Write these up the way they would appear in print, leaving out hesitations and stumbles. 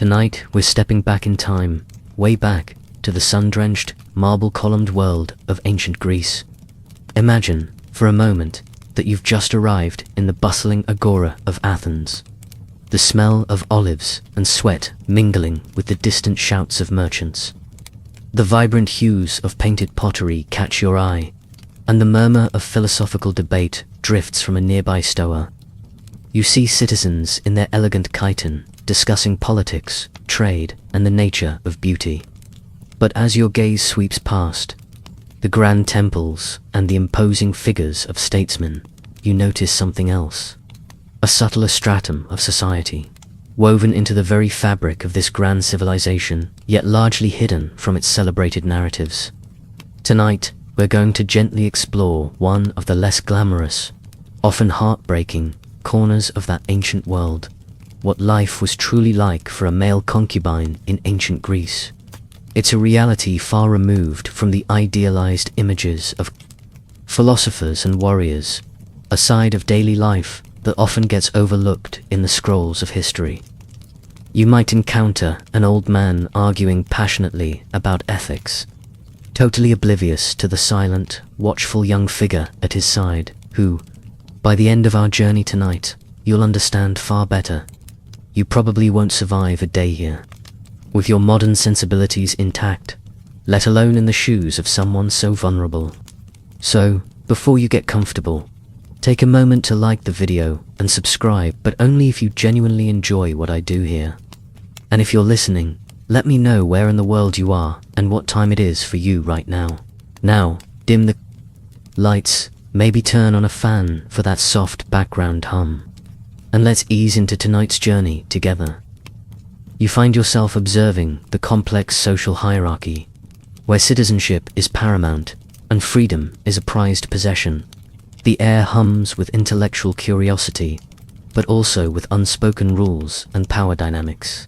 Tonight, we're stepping back in time, way back, to the sun-drenched, marble-columned world of ancient Greece. Imagine, for a moment, that you've just arrived in the bustling agora of Athens. The smell of olives and sweat mingling with the distant shouts of merchants. The vibrant hues of painted pottery catch your eye, and the murmur of philosophical debate drifts from a nearby stoa. You see citizens in their elegant chiton, discussing politics, trade, and the nature of beauty. But as your gaze sweeps past the grand temples and the imposing figures of statesmen, you notice something else. A subtler stratum of society, woven into the very fabric of this grand civilization, yet largely hidden from its celebrated narratives. Tonight, we're going to gently explore one of the less glamorous, often heartbreaking, corners of that ancient world. What life was truly like for a male concubine in ancient Greece. It's a reality far removed from the idealized images of philosophers and warriors, a side of daily life that often gets overlooked in the scrolls of history. You might encounter an old man arguing passionately about ethics, totally oblivious to the silent, watchful young figure at his side, who, by the end of our journey tonight, you'll understand far better. You probably won't survive a day here, with your modern sensibilities intact, let alone in the shoes of someone so vulnerable. So, before you get comfortable, take a moment to like the video and subscribe, but only if you genuinely enjoy what I do here. And if you're listening, let me know where in the world you are and what time it is for you right now. Now, dim the lights, maybe turn on a fan for that soft background hum. And let's ease into tonight's journey together. You find yourself observing the complex social hierarchy, where citizenship is paramount and freedom is a prized possession. The air hums with intellectual curiosity, but also with unspoken rules and power dynamics.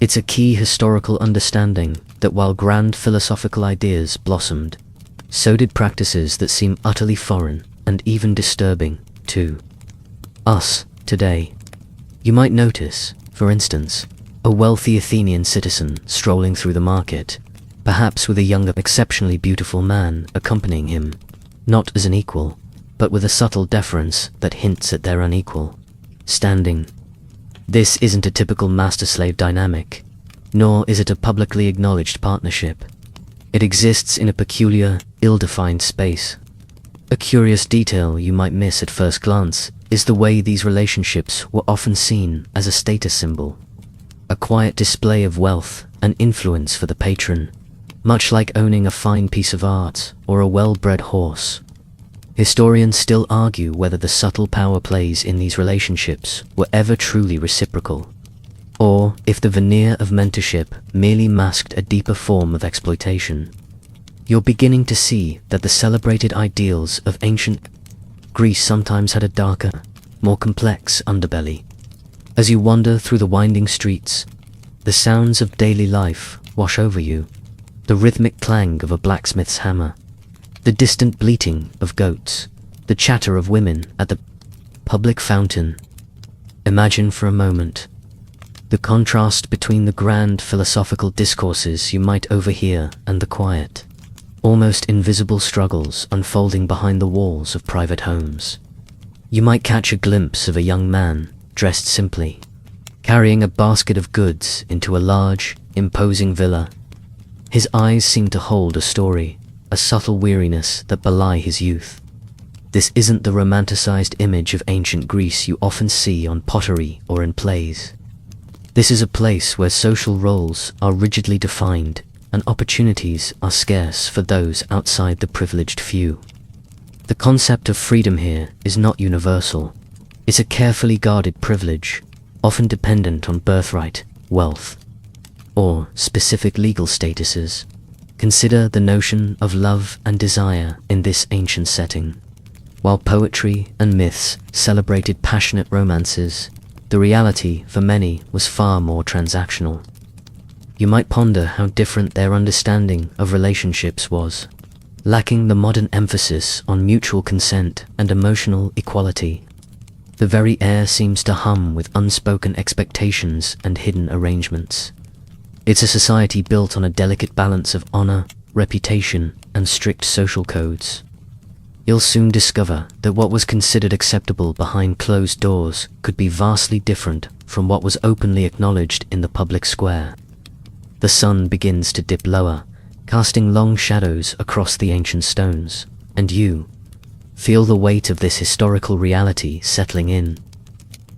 It's a key historical understanding that while grand philosophical ideas blossomed, so did practices that seem utterly foreign and even disturbing to us today. You might notice, for instance, a wealthy Athenian citizen strolling through the market, perhaps with a younger, exceptionally beautiful man accompanying him, not as an equal, but with a subtle deference that hints at their unequal standing. This isn't a typical master-slave dynamic, nor is it a publicly acknowledged partnership. It exists in a peculiar, ill-defined space. A curious detail you might miss at first glance is the way these relationships were often seen as a status symbol, a quiet display of wealth and influence for the patron, much like owning a fine piece of art or a well-bred horse. Historians still argue whether the subtle power plays in these relationships were ever truly reciprocal, or if the veneer of mentorship merely masked a deeper form of exploitation. You're beginning to see that the celebrated ideals of ancient Greece sometimes had a darker, more complex underbelly. As you wander through the winding streets, the sounds of daily life wash over you, the rhythmic clang of a blacksmith's hammer, the distant bleating of goats, the chatter of women at the public fountain. Imagine for a moment the contrast between the grand philosophical discourses you might overhear and the quiet, almost invisible struggles unfolding behind the walls of private homes. You might catch a glimpse of a young man, dressed simply, carrying a basket of goods into a large, imposing villa. His eyes seem to hold a story, a subtle weariness that belie his youth. This isn't the romanticized image of ancient Greece you often see on pottery or in plays. This is a place where social roles are rigidly defined and opportunities are scarce for those outside the privileged few. The concept of freedom here is not universal. It's a carefully guarded privilege, often dependent on birthright, wealth, or specific legal statuses. Consider the notion of love and desire in this ancient setting. While poetry and myths celebrated passionate romances, the reality for many was far more transactional. You might ponder how different their understanding of relationships was, lacking the modern emphasis on mutual consent and emotional equality. The very air seems to hum with unspoken expectations and hidden arrangements. It's a society built on a delicate balance of honor, reputation, and strict social codes. You'll soon discover that what was considered acceptable behind closed doors could be vastly different from what was openly acknowledged in the public square. The sun begins to dip lower, casting long shadows across the ancient stones, and you feel the weight of this historical reality settling in.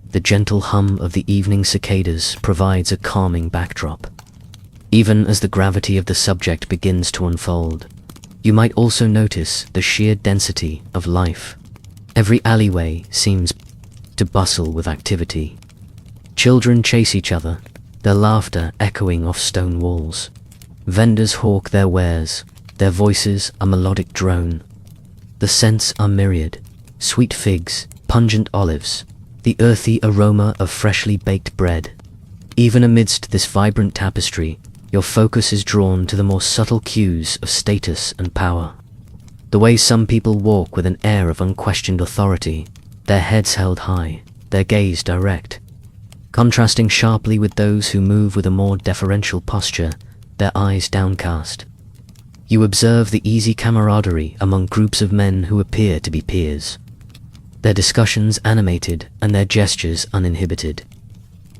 The gentle hum of the evening cicadas provides a calming backdrop. Even as the gravity of the subject begins to unfold, you might also notice the sheer density of life. Every alleyway seems to bustle with activity. Children chase each other, their laughter echoing off stone walls. Vendors hawk their wares, their voices a melodic drone. The scents are myriad: sweet figs, pungent olives, the earthy aroma of freshly baked bread. Even amidst this vibrant tapestry, your focus is drawn to the more subtle cues of status and power. The way some people walk with an air of unquestioned authority, their heads held high, their gaze direct, contrasting sharply with those who move with a more deferential posture, their eyes downcast. You observe the easy camaraderie among groups of men who appear to be peers, their discussions animated and their gestures uninhibited.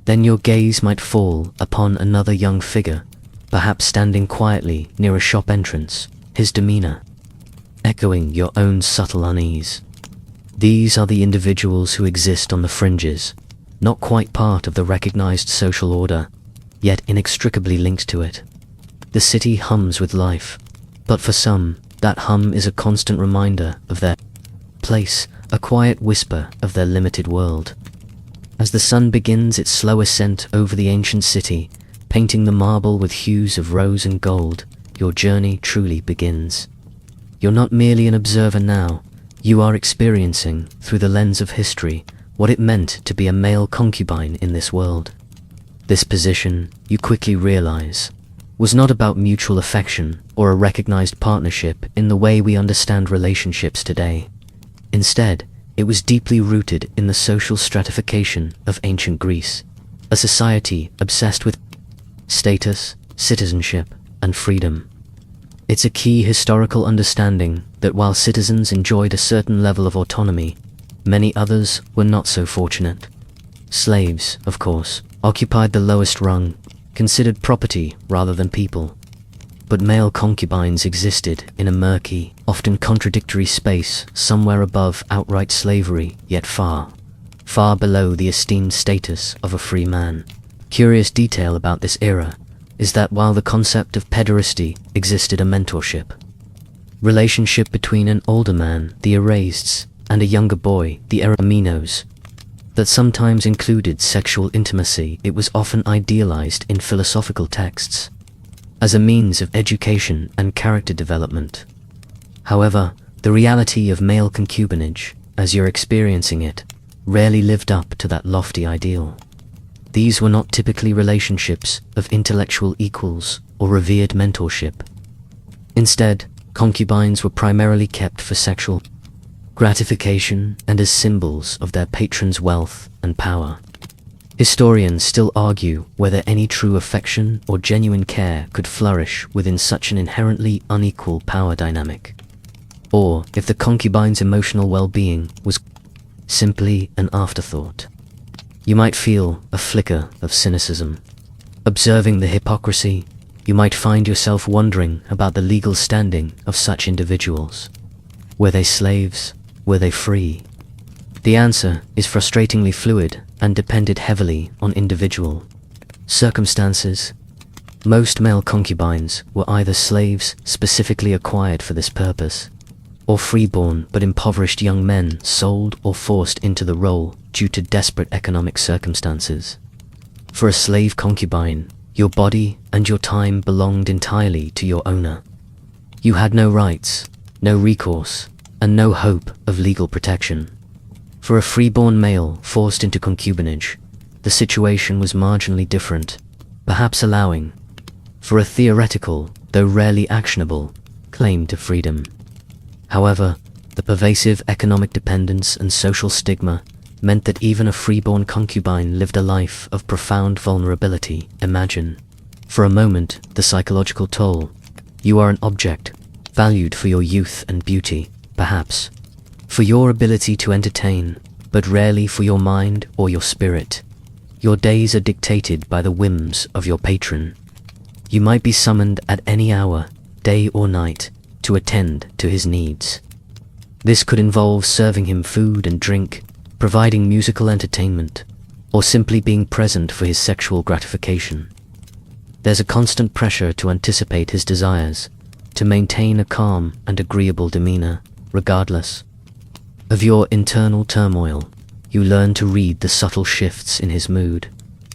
Then your gaze might fall upon another young figure, perhaps standing quietly near a shop entrance, his demeanor echoing your own subtle unease. These are the individuals who exist on the fringes, not quite part of the recognized social order, yet inextricably linked to it. The city hums with life, but for some, that hum is a constant reminder of their place, a quiet whisper of their limited world. As the sun begins its slow ascent over the ancient city, painting the marble with hues of rose and gold, your journey truly begins. You're not merely an observer now, you are experiencing, through the lens of history, what it meant to be a male concubine in this world. This position, you quickly realize, was not about mutual affection or a recognized partnership in the way we understand relationships today. Instead, it was deeply rooted in the social stratification of ancient Greece, a society obsessed with status, citizenship, and freedom. It's a key historical understanding that while citizens enjoyed a certain level of autonomy, many others were not so fortunate. Slaves, of course, occupied the lowest rung, considered property rather than people. But male concubines existed in a murky, often contradictory space somewhere above outright slavery, yet far, far below the esteemed status of a free man. Curious detail about this era is that while the concept of pederasty existed, a mentorship relationship between an older man, the Erastes, and a younger boy, the Eraminos, that sometimes included sexual intimacy, it was often idealized in philosophical texts as a means of education and character development. However, the reality of male concubinage, as you're experiencing it, rarely lived up to that lofty ideal. These were not typically relationships of intellectual equals or revered mentorship. Instead, concubines were primarily kept for sexual gratification and as symbols of their patron's wealth and power. Historians still argue whether any true affection or genuine care could flourish within such an inherently unequal power dynamic, or if the concubine's emotional well-being was simply an afterthought. You might feel a flicker of cynicism. Observing the hypocrisy, you might find yourself wondering about the legal standing of such individuals. Were they slaves? Were they free? The answer is frustratingly fluid and depended heavily on individual circumstances. Most male concubines were either slaves specifically acquired for this purpose, or freeborn but impoverished young men sold or forced into the role due to desperate economic circumstances. For a slave concubine, your body and your time belonged entirely to your owner. You had no rights, no recourse, and no hope of legal protection. For a freeborn male forced into concubinage, the situation was marginally different, perhaps allowing for a theoretical, though rarely actionable, claim to freedom. However, the pervasive economic dependence and social stigma meant that even a freeborn concubine lived a life of profound vulnerability. Imagine, for a moment, the psychological toll. You are an object, valued for your youth and beauty, perhaps, for your ability to entertain, but rarely for your mind or your spirit. Your days are dictated by the whims of your patron. You might be summoned at any hour, day or night, to attend to his needs. This could involve serving him food and drink, providing musical entertainment, or simply being present for his sexual gratification. There's a constant pressure to anticipate his desires, to maintain a calm and agreeable demeanor, regardless of your internal turmoil. You learn to read the subtle shifts in his mood,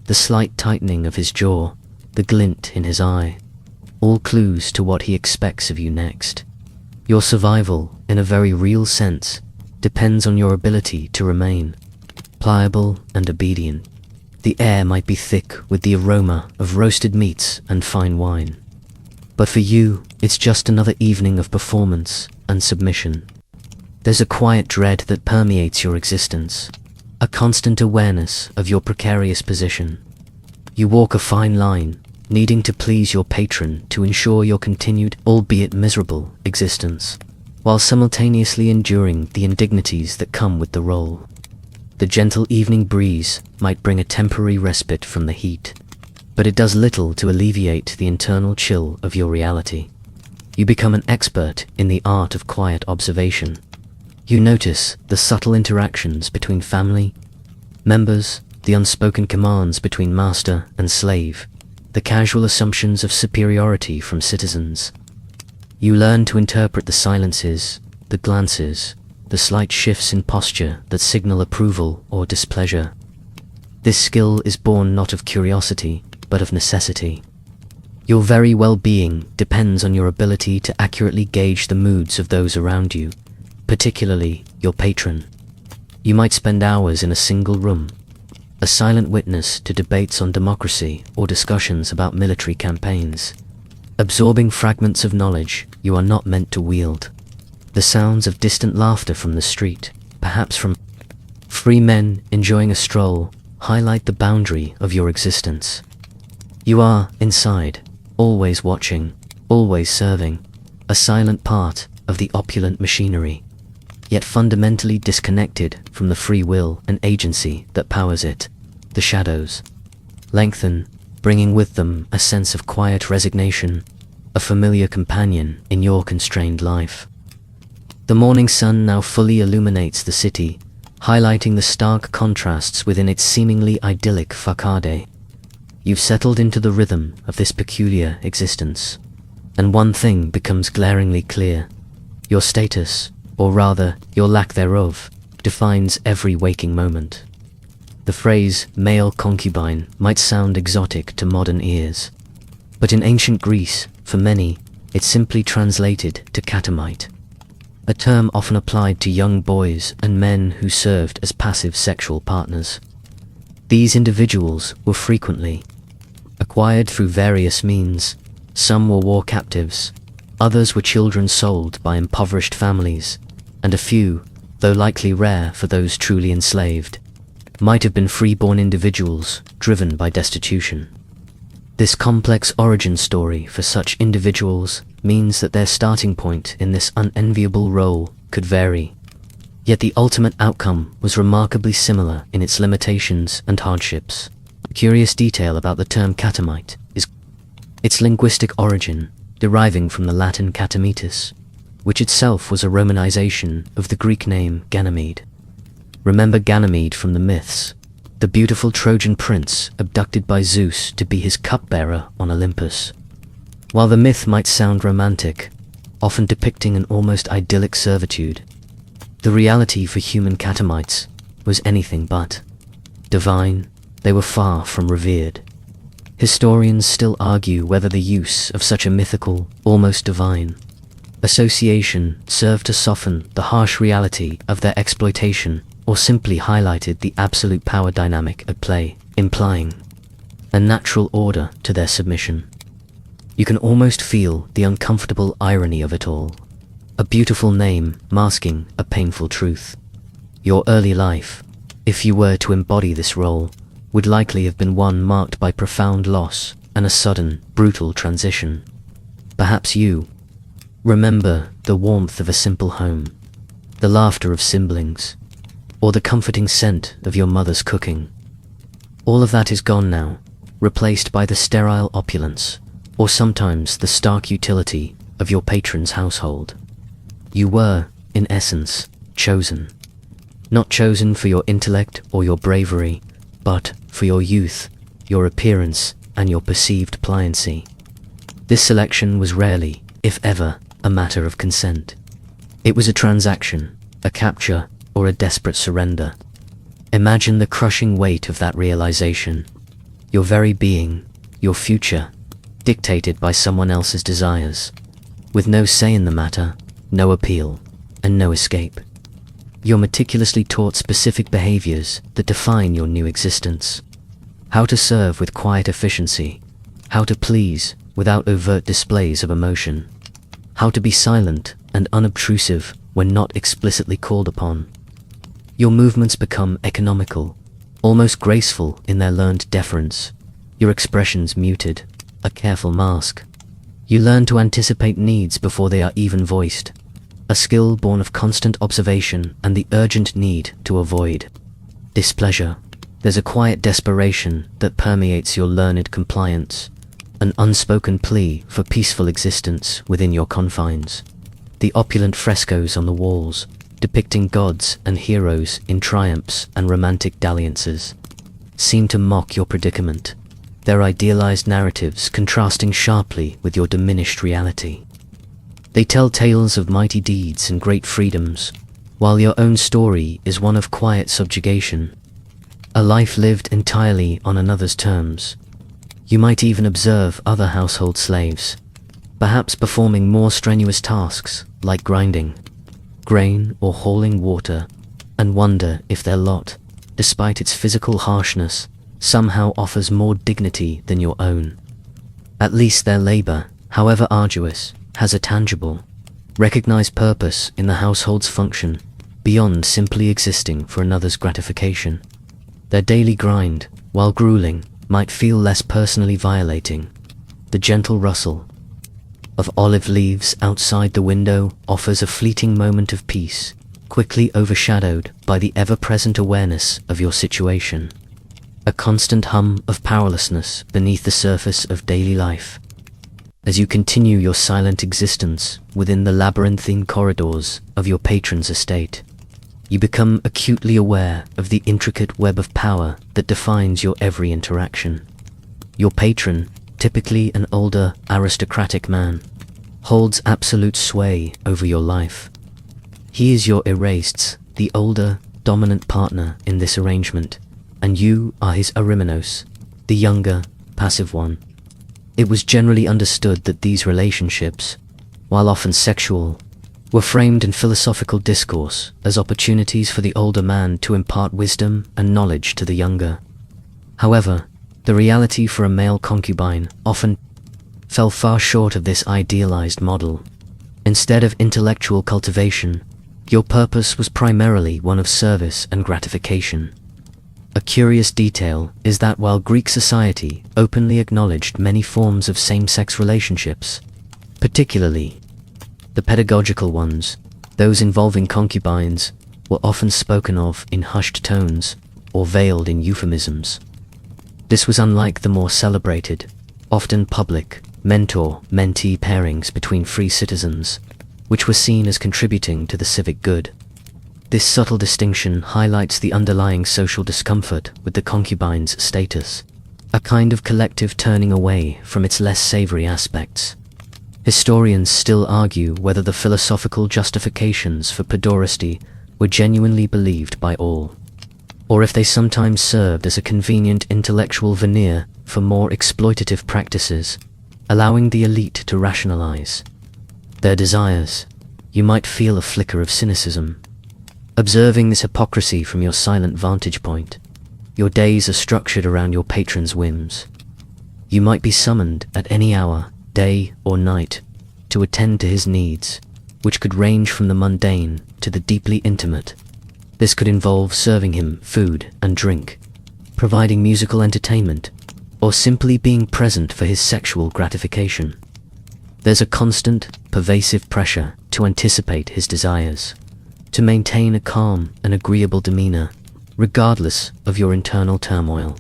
the slight tightening of his jaw, the glint in his eye, all clues to what he expects of you next. Your survival, in a very real sense, depends on your ability to remain pliable and obedient. The air might be thick with the aroma of roasted meats and fine wine, but for you, it's just another evening of performance and submission. There's a quiet dread that permeates your existence, a constant awareness of your precarious position. You walk a fine line, needing to please your patron to ensure your continued, albeit miserable, existence, while simultaneously enduring the indignities that come with the role. The gentle evening breeze might bring a temporary respite from the heat, but it does little to alleviate the internal chill of your reality. You become an expert in the art of quiet observation. You notice the subtle interactions between family members, the unspoken commands between master and slave, the casual assumptions of superiority from citizens. You learn to interpret the silences, the glances, the slight shifts in posture that signal approval or displeasure. This skill is born not of curiosity, but of necessity. Your very well-being depends on your ability to accurately gauge the moods of those around you, particularly your patron. You might spend hours in a single room, a silent witness to debates on democracy or discussions about military campaigns, absorbing fragments of knowledge you are not meant to wield. The sounds of distant laughter from the street, perhaps from free men enjoying a stroll, highlight the boundary of your existence. You are, inside, always watching, always serving, a silent part of the opulent machinery, yet fundamentally disconnected from the free will and agency that powers it. The shadows lengthen, bringing with them a sense of quiet resignation, a familiar companion in your constrained life. The morning sun now fully illuminates the city, highlighting the stark contrasts within its seemingly idyllic facade. You've settled into the rhythm of this peculiar existence, and one thing becomes glaringly clear. Your status, or rather, your lack thereof, defines every waking moment. The phrase male concubine might sound exotic to modern ears, but in ancient Greece, for many, it simply translated to catamite, a term often applied to young boys and men who served as passive sexual partners. These individuals were frequently acquired through various means. Some were war captives, others were children sold by impoverished families, and a few, though likely rare for those truly enslaved, might have been freeborn individuals driven by destitution. This complex origin story for such individuals means that their starting point in this unenviable role could vary, yet the ultimate outcome was remarkably similar in its limitations and hardships. A curious detail about the term catamite is its linguistic origin, deriving from the Latin catamitus, which itself was a romanization of the Greek name Ganymede. Remember Ganymede from the myths, the beautiful Trojan prince abducted by Zeus to be his cupbearer on Olympus. While the myth might sound romantic, often depicting an almost idyllic servitude, the reality for human catamites was anything but divine. They were far from revered. Historians still argue whether the use of such a mythical, almost divine, association served to soften the harsh reality of their exploitation or simply highlighted the absolute power dynamic at play, implying a natural order to their submission. You can almost feel the uncomfortable irony of it all. A beautiful name masking a painful truth. Your early life, if you were to embody this role, would likely have been one marked by profound loss and a sudden, brutal transition. Perhaps you remember the warmth of a simple home, the laughter of siblings, or the comforting scent of your mother's cooking. All of that is gone now, replaced by the sterile opulence, or sometimes the stark utility of your patron's household. You were, in essence, chosen. Not chosen for your intellect or your bravery, but for your youth, your appearance, and your perceived pliancy. This selection was rarely, if ever, a matter of consent. It was a transaction, a capture, or a desperate surrender. Imagine the crushing weight of that realization. Your very being, your future, dictated by someone else's desires, with no say in the matter, no appeal, and no escape. You're meticulously taught specific behaviors that define your new existence. How to serve with quiet efficiency, how to please without overt displays of emotion, how to be silent and unobtrusive when not explicitly called upon. Your movements become economical, almost graceful in their learned deference, your expressions muted, a careful mask. You learn to anticipate needs before they are even voiced, a skill born of constant observation and the urgent need to avoid displeasure. There's a quiet desperation that permeates your learned compliance, an unspoken plea for peaceful existence within your confines. The opulent frescoes on the walls, depicting gods and heroes in triumphs and romantic dalliances, seem to mock your predicament, their idealized narratives contrasting sharply with your diminished reality. They tell tales of mighty deeds and great freedoms, while your own story is one of quiet subjugation, a life lived entirely on another's terms. You might even observe other household slaves, perhaps performing more strenuous tasks like grinding grain or hauling water, and wonder if their lot, despite its physical harshness, somehow offers more dignity than your own. At least their labor, however arduous, has a tangible, recognized purpose in the household's function, beyond simply existing for another's gratification. Their daily grind, while grueling, might feel less personally violating. The gentle rustle of olive leaves outside the window offers a fleeting moment of peace, quickly overshadowed by the ever-present awareness of your situation. A constant hum of powerlessness beneath the surface of daily life. As you continue your silent existence within the labyrinthine corridors of your patron's estate, you become acutely aware of the intricate web of power that defines your every interaction. Your patron, typically an older, aristocratic man, holds absolute sway over your life. He is your erased, the older, dominant partner in this arrangement, and you are his Arimenos, the younger, passive one. It was generally understood that these relationships, while often sexual, were framed in philosophical discourse as opportunities for the older man to impart wisdom and knowledge to the younger. However, the reality for a male concubine often fell far short of this idealized model. Instead of intellectual cultivation, your purpose was primarily one of service and gratification. A curious detail is that while Greek society openly acknowledged many forms of same-sex relationships, particularly the pedagogical ones, those involving concubines, were often spoken of in hushed tones or veiled in euphemisms. This was unlike the more celebrated, often public, mentor-mentee pairings between free citizens, which were seen as contributing to the civic good. This subtle distinction highlights the underlying social discomfort with the concubine's status, a kind of collective turning away from its less savory aspects. Historians still argue whether the philosophical justifications for pederasty were genuinely believed by all, or if they sometimes served as a convenient intellectual veneer for more exploitative practices, allowing the elite to rationalize their desires. You might feel a flicker of cynicism, observing this hypocrisy from your silent vantage point. Your days are structured around your patron's whims. You might be summoned at any hour, day or night, to attend to his needs, which could range from the mundane to the deeply intimate. This could involve serving him food and drink, providing musical entertainment, or simply being present for his sexual gratification. There's a constant, pervasive pressure to anticipate his desires, to maintain a calm and agreeable demeanor, regardless of your internal turmoil.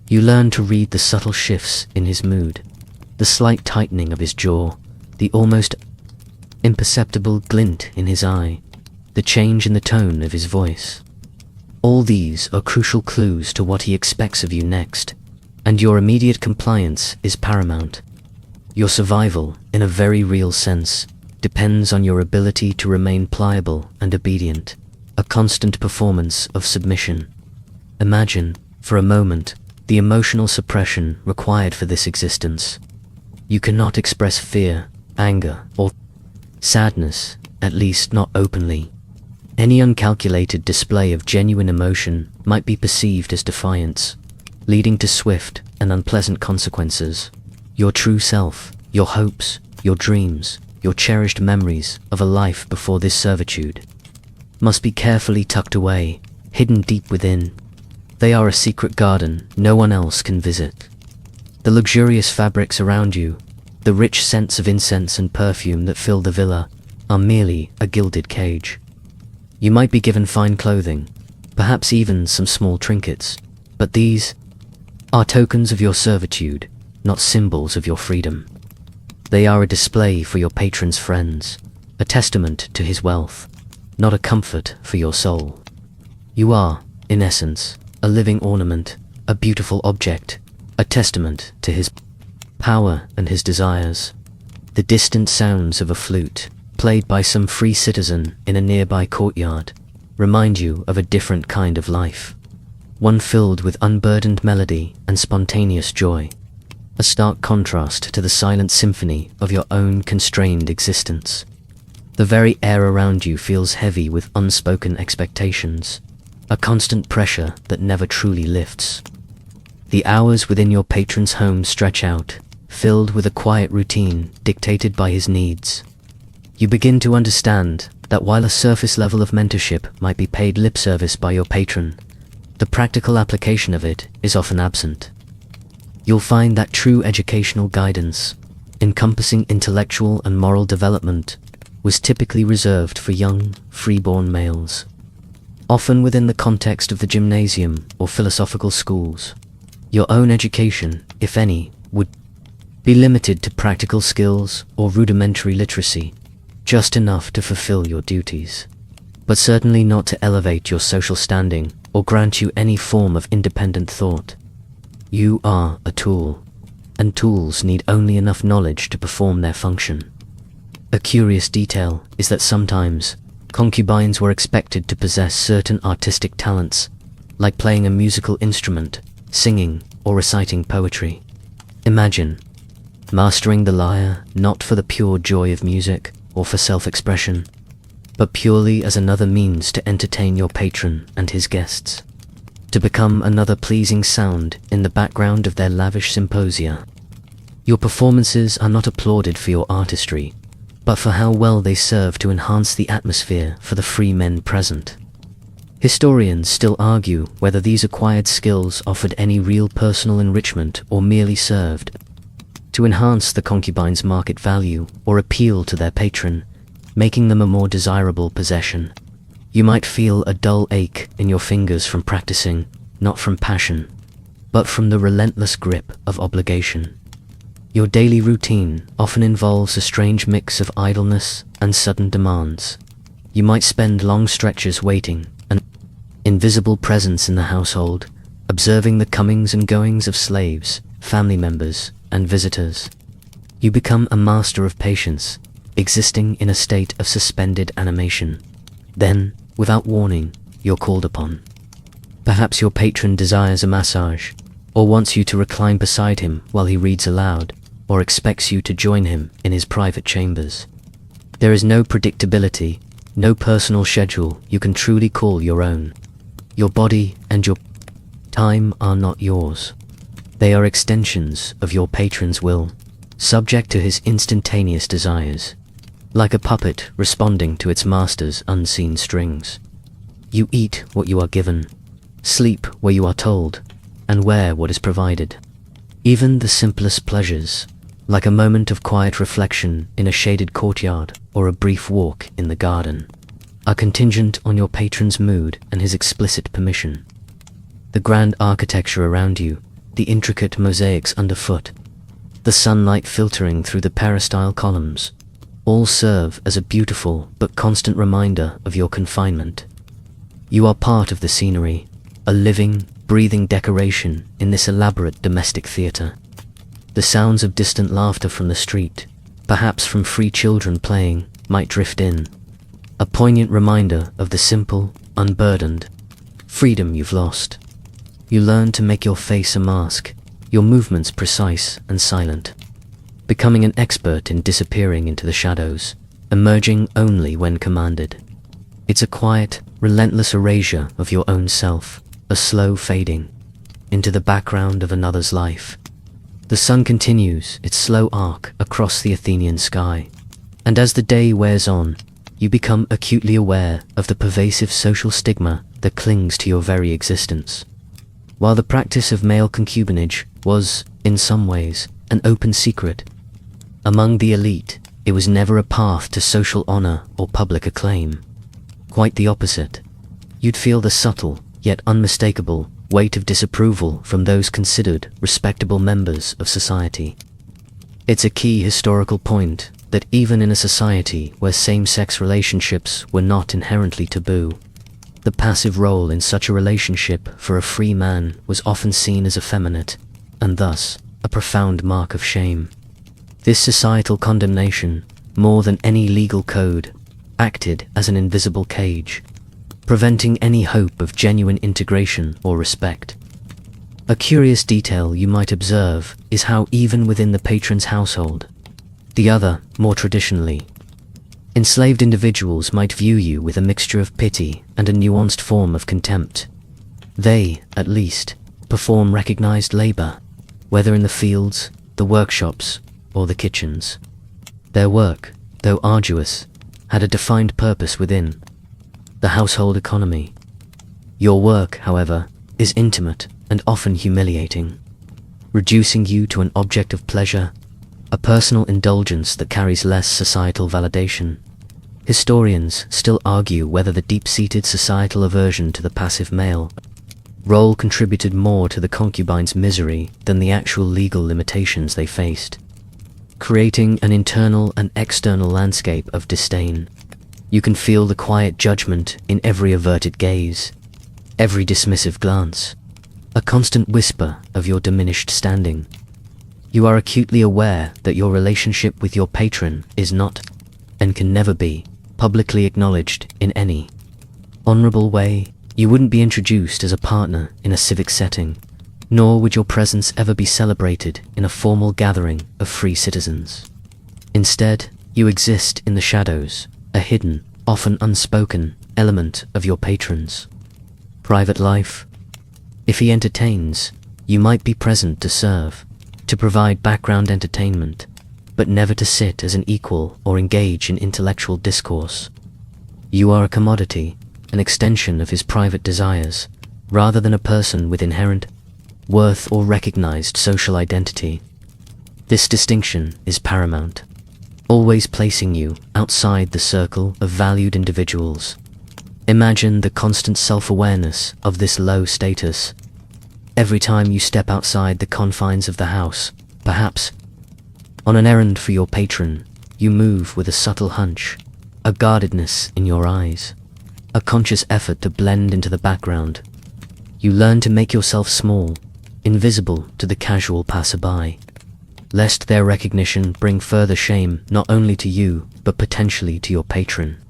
You learn to read the subtle shifts in his mood, the slight tightening of his jaw, the almost imperceptible glint in his eye, the change in the tone of his voice. All these are crucial clues to what he expects of you next, and your immediate compliance is paramount. Your survival, in a very real sense, depends on your ability to remain pliable and obedient, a constant performance of submission. Imagine, for a moment, the emotional suppression required for this existence. You cannot express fear, anger, or sadness, at least not openly. Any uncalculated display of genuine emotion might be perceived as defiance, leading to swift and unpleasant consequences. Your true self, your hopes, your dreams, your cherished memories of a life before this servitude, must be carefully tucked away, hidden deep within. They are a secret garden no one else can visit. The luxurious fabrics around you, the rich scents of incense and perfume that fill the villa, are merely a gilded cage. You might be given fine clothing, perhaps even some small trinkets, but these are tokens of your servitude, not symbols of your freedom. They are a display for your patron's friends, a testament to his wealth, not a comfort for your soul. You are, in essence, a living ornament, a beautiful object, a testament to his power and his desires. The distant sounds of a flute, played by some free citizen in a nearby courtyard, remind you of a different kind of life, one filled with unburdened melody and spontaneous joy, a stark contrast to the silent symphony of your own constrained existence. The very air around you feels heavy with unspoken expectations, a constant pressure that never truly lifts. The hours within your patron's home stretch out, filled with a quiet routine dictated by his needs. You begin to understand that while a surface level of mentorship might be paid lip service by your patron, the practical application of it is often absent. You'll find that true educational guidance, encompassing intellectual and moral development, was typically reserved for young, freeborn males, often within the context of the gymnasium or philosophical schools. Your own education, if any, would be limited to practical skills or rudimentary literacy, just enough to fulfill your duties, but certainly not to elevate your social standing or grant you any form of independent thought. You are a tool, and tools need only enough knowledge to perform their function. A curious detail is that sometimes concubines were expected to possess certain artistic talents, like playing a musical instrument, singing, or reciting poetry. Imagine mastering the lyre not for the pure joy of music or for self-expression, but purely as another means to entertain your patron and his guests, to become another pleasing sound in the background of their lavish symposia. Your performances are not applauded for your artistry, but for how well they serve to enhance the atmosphere for the free men present. Historians still argue whether these acquired skills offered any real personal enrichment or merely served to enhance the concubine's market value or appeal to their patron, making them a more desirable possession. You might feel a dull ache in your fingers from practicing, not from passion, but from the relentless grip of obligation. Your daily routine often involves a strange mix of idleness and sudden demands. You might spend long stretches waiting, an invisible presence in the household, observing the comings and goings of slaves, family members, and visitors. You become a master of patience, existing in a state of suspended animation. Then, without warning, you're called upon. Perhaps your patron desires a massage, or wants you to recline beside him while he reads aloud, or expects you to join him in his private chambers. There is no predictability, no personal schedule you can truly call your own. Your body and your time are not yours. They are extensions of your patron's will, subject to his instantaneous desires, like a puppet responding to its master's unseen strings. You eat what you are given, sleep where you are told, and wear what is provided. Even the simplest pleasures, like a moment of quiet reflection in a shaded courtyard or a brief walk in the garden, are contingent on your patron's mood and his explicit permission. The grand architecture around you, the intricate mosaics underfoot, the sunlight filtering through the peristyle columns, all serve as a beautiful but constant reminder of your confinement. You are part of the scenery, a living, breathing decoration in this elaborate domestic theatre. The sounds of distant laughter from the street, perhaps from free children playing, might drift in, a poignant reminder of the simple, unburdened freedom you've lost. You learn to make your face a mask, your movements precise and silent, becoming an expert in disappearing into the shadows, emerging only when commanded. It's a quiet, relentless erasure of your own self, a slow fading into the background of another's life. The sun continues its slow arc across the Athenian sky, and as the day wears on, you become acutely aware of the pervasive social stigma that clings to your very existence. While the practice of male concubinage was, in some ways, an open secret, among the elite, it was never a path to social honor or public acclaim. Quite the opposite. You'd feel the subtle, yet unmistakable, weight of disapproval from those considered respectable members of society. It's a key historical point that even in a society where same-sex relationships were not inherently taboo, the passive role in such a relationship for a free man was often seen as effeminate, and thus a profound mark of shame. This societal condemnation, more than any legal code, acted as an invisible cage, preventing any hope of genuine integration or respect. A curious detail you might observe is how even within the patron's household, the other, more traditionally, enslaved individuals might view you with a mixture of pity and a nuanced form of contempt. They, at least, perform recognized labor, whether in the fields, the workshops, or the kitchens. Their work, though arduous, had a defined purpose within the household economy. Your work, however, is intimate and often humiliating, reducing you to an object of pleasure, a personal indulgence that carries less societal validation. Historians still argue whether the deep-seated societal aversion to the passive male role contributed more to the concubines' misery than the actual legal limitations they faced, creating an internal and external landscape of disdain. You can feel the quiet judgment in every averted gaze, every dismissive glance, a constant whisper of your diminished standing. You are acutely aware that your relationship with your patron is not, and can never be, publicly acknowledged in any honorable way. You wouldn't be introduced as a partner in a civic setting, nor would your presence ever be celebrated in a formal gathering of free citizens. Instead, you exist in the shadows, a hidden, often unspoken, element of your patron's private life. If he entertains, you might be present to serve, to provide background entertainment, but never to sit as an equal or engage in intellectual discourse. You are a commodity, an extension of his private desires, rather than a person with inherent worth or recognized social identity. This distinction is paramount, always placing you outside the circle of valued individuals. Imagine the constant self-awareness of this low status. Every time you step outside the confines of the house, perhaps on an errand for your patron, you move with a subtle hunch, a guardedness in your eyes, a conscious effort to blend into the background. You learn to make yourself small, invisible to the casual passerby, lest their recognition bring further shame not only to you, but potentially to your patron.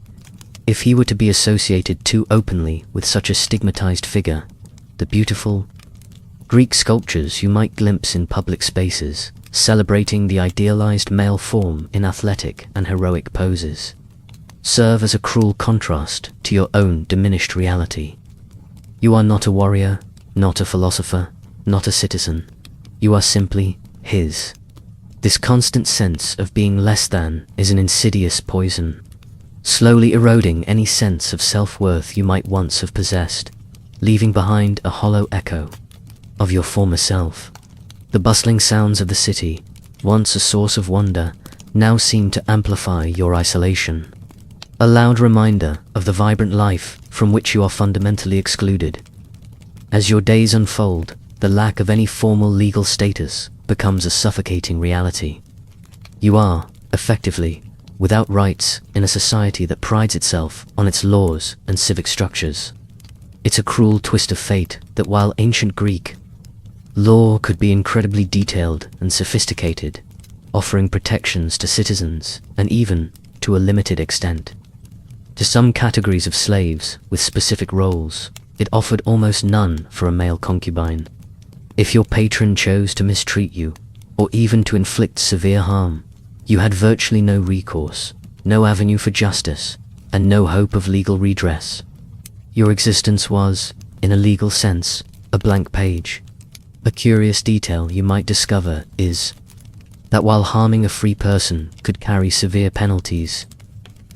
If he were to be associated too openly with such a stigmatized figure, the beautiful Greek sculptures you might glimpse in public spaces, celebrating the idealized male form in athletic and heroic poses, serve as a cruel contrast to your own diminished reality. You are not a warrior, not a philosopher, not a citizen. You are simply his. This constant sense of being less than is an insidious poison, slowly eroding any sense of self-worth you might once have possessed, leaving behind a hollow echo of your former self. The bustling sounds of the city, once a source of wonder, now seem to amplify your isolation. A loud reminder of the vibrant life from which you are fundamentally excluded. As your days unfold, the lack of any formal legal status becomes a suffocating reality. You are, effectively, without rights in a society that prides itself on its laws and civic structures. It's a cruel twist of fate that while ancient Greek law could be incredibly detailed and sophisticated, offering protections to citizens and even, to a limited extent, to some categories of slaves with specific roles, it offered almost none for a male concubine. If your patron chose to mistreat you, or even to inflict severe harm, you had virtually no recourse, no avenue for justice, and no hope of legal redress. Your existence was, in a legal sense, a blank page. A curious detail you might discover is that while harming a free person could carry severe penalties,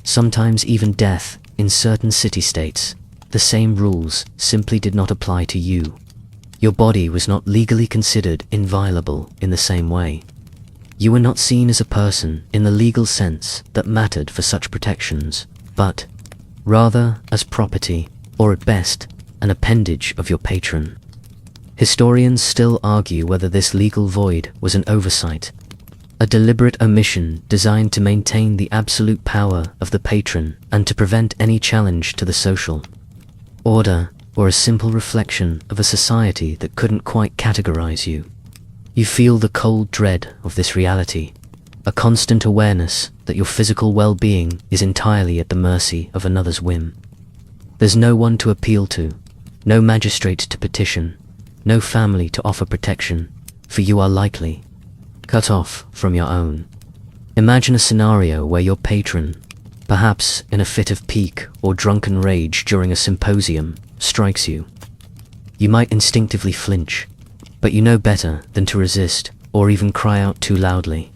sometimes even death in certain city-states, the same rules simply did not apply to you. Your body was not legally considered inviolable in the same way. You were not seen as a person in the legal sense that mattered for such protections, but rather as property, or at best, an appendage of your patron. Historians still argue whether this legal void was an oversight, a deliberate omission designed to maintain the absolute power of the patron and to prevent any challenge to the social order, or a simple reflection of a society that couldn't quite categorize you. You feel the cold dread of this reality, a constant awareness that your physical well-being is entirely at the mercy of another's whim. There's no one to appeal to, no magistrate to petition, no family to offer protection, for you are likely cut off from your own. Imagine a scenario where your patron, perhaps in a fit of pique or drunken rage during a symposium, strikes you. You might instinctively flinch, but you know better than to resist or even cry out too loudly.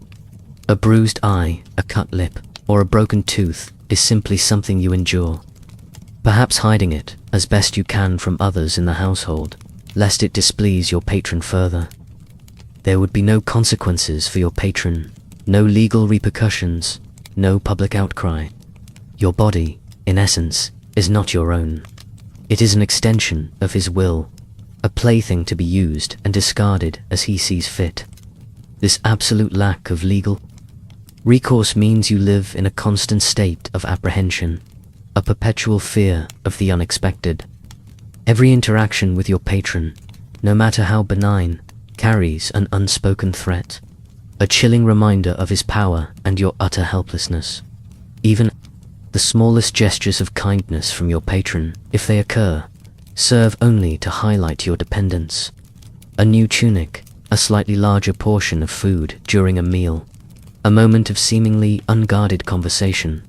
A bruised eye, a cut lip, or a broken tooth is simply something you endure, perhaps hiding it as best you can from others in the household, lest it displease your patron further. There would be no consequences for your patron, no legal repercussions, no public outcry. Your body, in essence, is not your own. It is an extension of his will, a plaything to be used and discarded as he sees fit. This absolute lack of legal recourse means you live in a constant state of apprehension, a perpetual fear of the unexpected. Every interaction with your patron, no matter how benign, carries an unspoken threat, a chilling reminder of his power and your utter helplessness. Even the smallest gestures of kindness from your patron, if they occur, serve only to highlight your dependence. A new tunic, a slightly larger portion of food during a meal, a moment of seemingly unguarded conversation.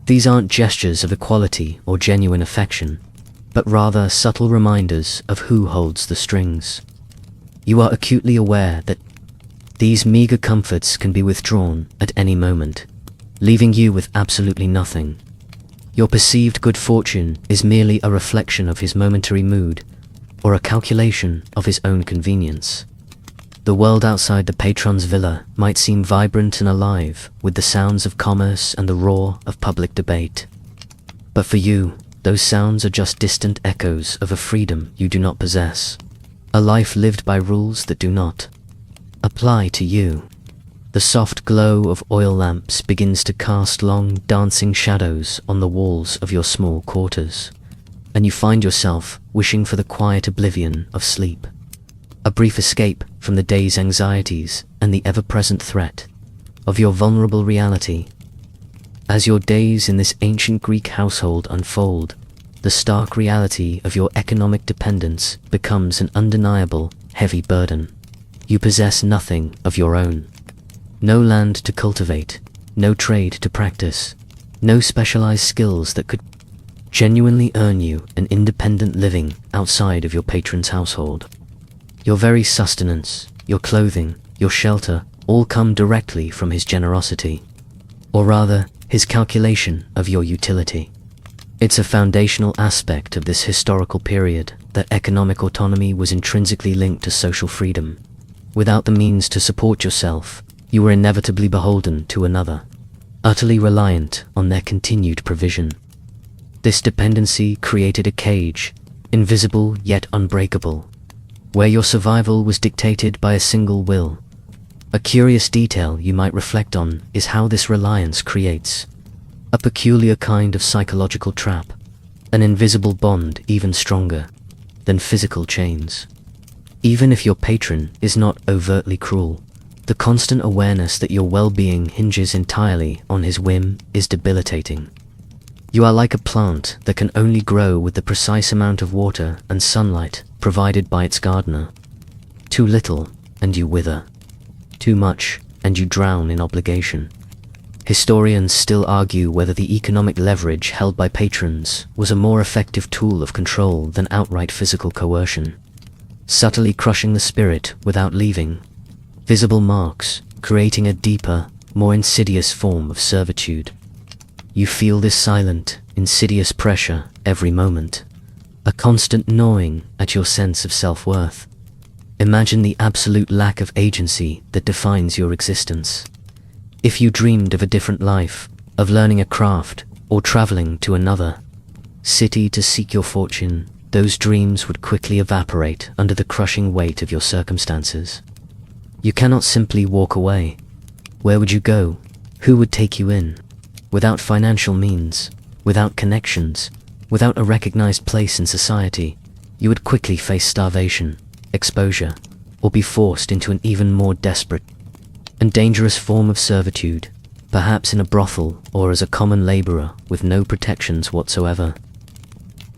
These aren't gestures of equality or genuine affection, but rather subtle reminders of who holds the strings. You are acutely aware that these meager comforts can be withdrawn at any moment, leaving you with absolutely nothing. Your perceived good fortune is merely a reflection of his momentary mood, or a calculation of his own convenience. The world outside the patron's villa might seem vibrant and alive with the sounds of commerce and the roar of public debate. But for you, those sounds are just distant echoes of a freedom you do not possess, a life lived by rules that do not apply to you. The soft glow of oil lamps begins to cast long, dancing shadows on the walls of your small quarters, and you find yourself wishing for the quiet oblivion of sleep, a brief escape from the day's anxieties and the ever-present threat of your vulnerable reality. As your days in this ancient Greek household unfold, the stark reality of your economic dependence becomes an undeniable, heavy burden. You possess nothing of your own. No land to cultivate, no trade to practice, no specialized skills that could genuinely earn you an independent living outside of your patron's household. Your very sustenance, your clothing, your shelter, all come directly from his generosity. or rather, his calculation of your utility. It's a foundational aspect of this historical period that economic autonomy was intrinsically linked to social freedom. Without the means to support yourself, you were inevitably beholden to another, utterly reliant on their continued provision. This dependency created a cage, invisible yet unbreakable, where your survival was dictated by a single will. A curious detail you might reflect on is how this reliance creates a peculiar kind of psychological trap, an invisible bond even stronger than physical chains. Even if your patron is not overtly cruel, the constant awareness that your well-being hinges entirely on his whim is debilitating. You are like a plant that can only grow with the precise amount of water and sunlight provided by its gardener. Too little, and you wither. Too much, and you drown in obligation. Historians still argue whether the economic leverage held by patrons was a more effective tool of control than outright physical coercion, subtly crushing the spirit without leaving visible marks, creating a deeper, more insidious form of servitude. You feel this silent, insidious pressure every moment, a constant gnawing at your sense of self-worth. Imagine the absolute lack of agency that defines your existence. If you dreamed of a different life, of learning a craft, or traveling to another city to seek your fortune, those dreams would quickly evaporate under the crushing weight of your circumstances. You cannot simply walk away. Where would you go? Who would take you in? Without financial means, without connections, without a recognized place in society, you would quickly face starvation, exposure, or be forced into an even more desperate and dangerous form of servitude, perhaps in a brothel or as a common laborer with no protections whatsoever.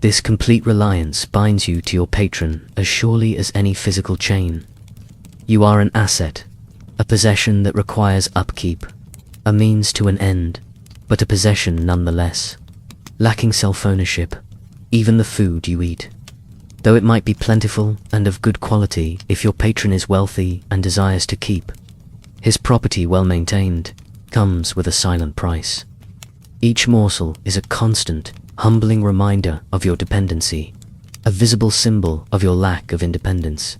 This complete reliance binds you to your patron as surely as any physical chain. You are an asset, a possession that requires upkeep, a means to an end, but a possession nonetheless, lacking self-ownership, even the food you eat, though it might be plentiful and of good quality if your patron is wealthy and desires to keep his property well maintained, comes with a silent price. Each morsel is a constant, humbling reminder of your dependency, a visible symbol of your lack of independence.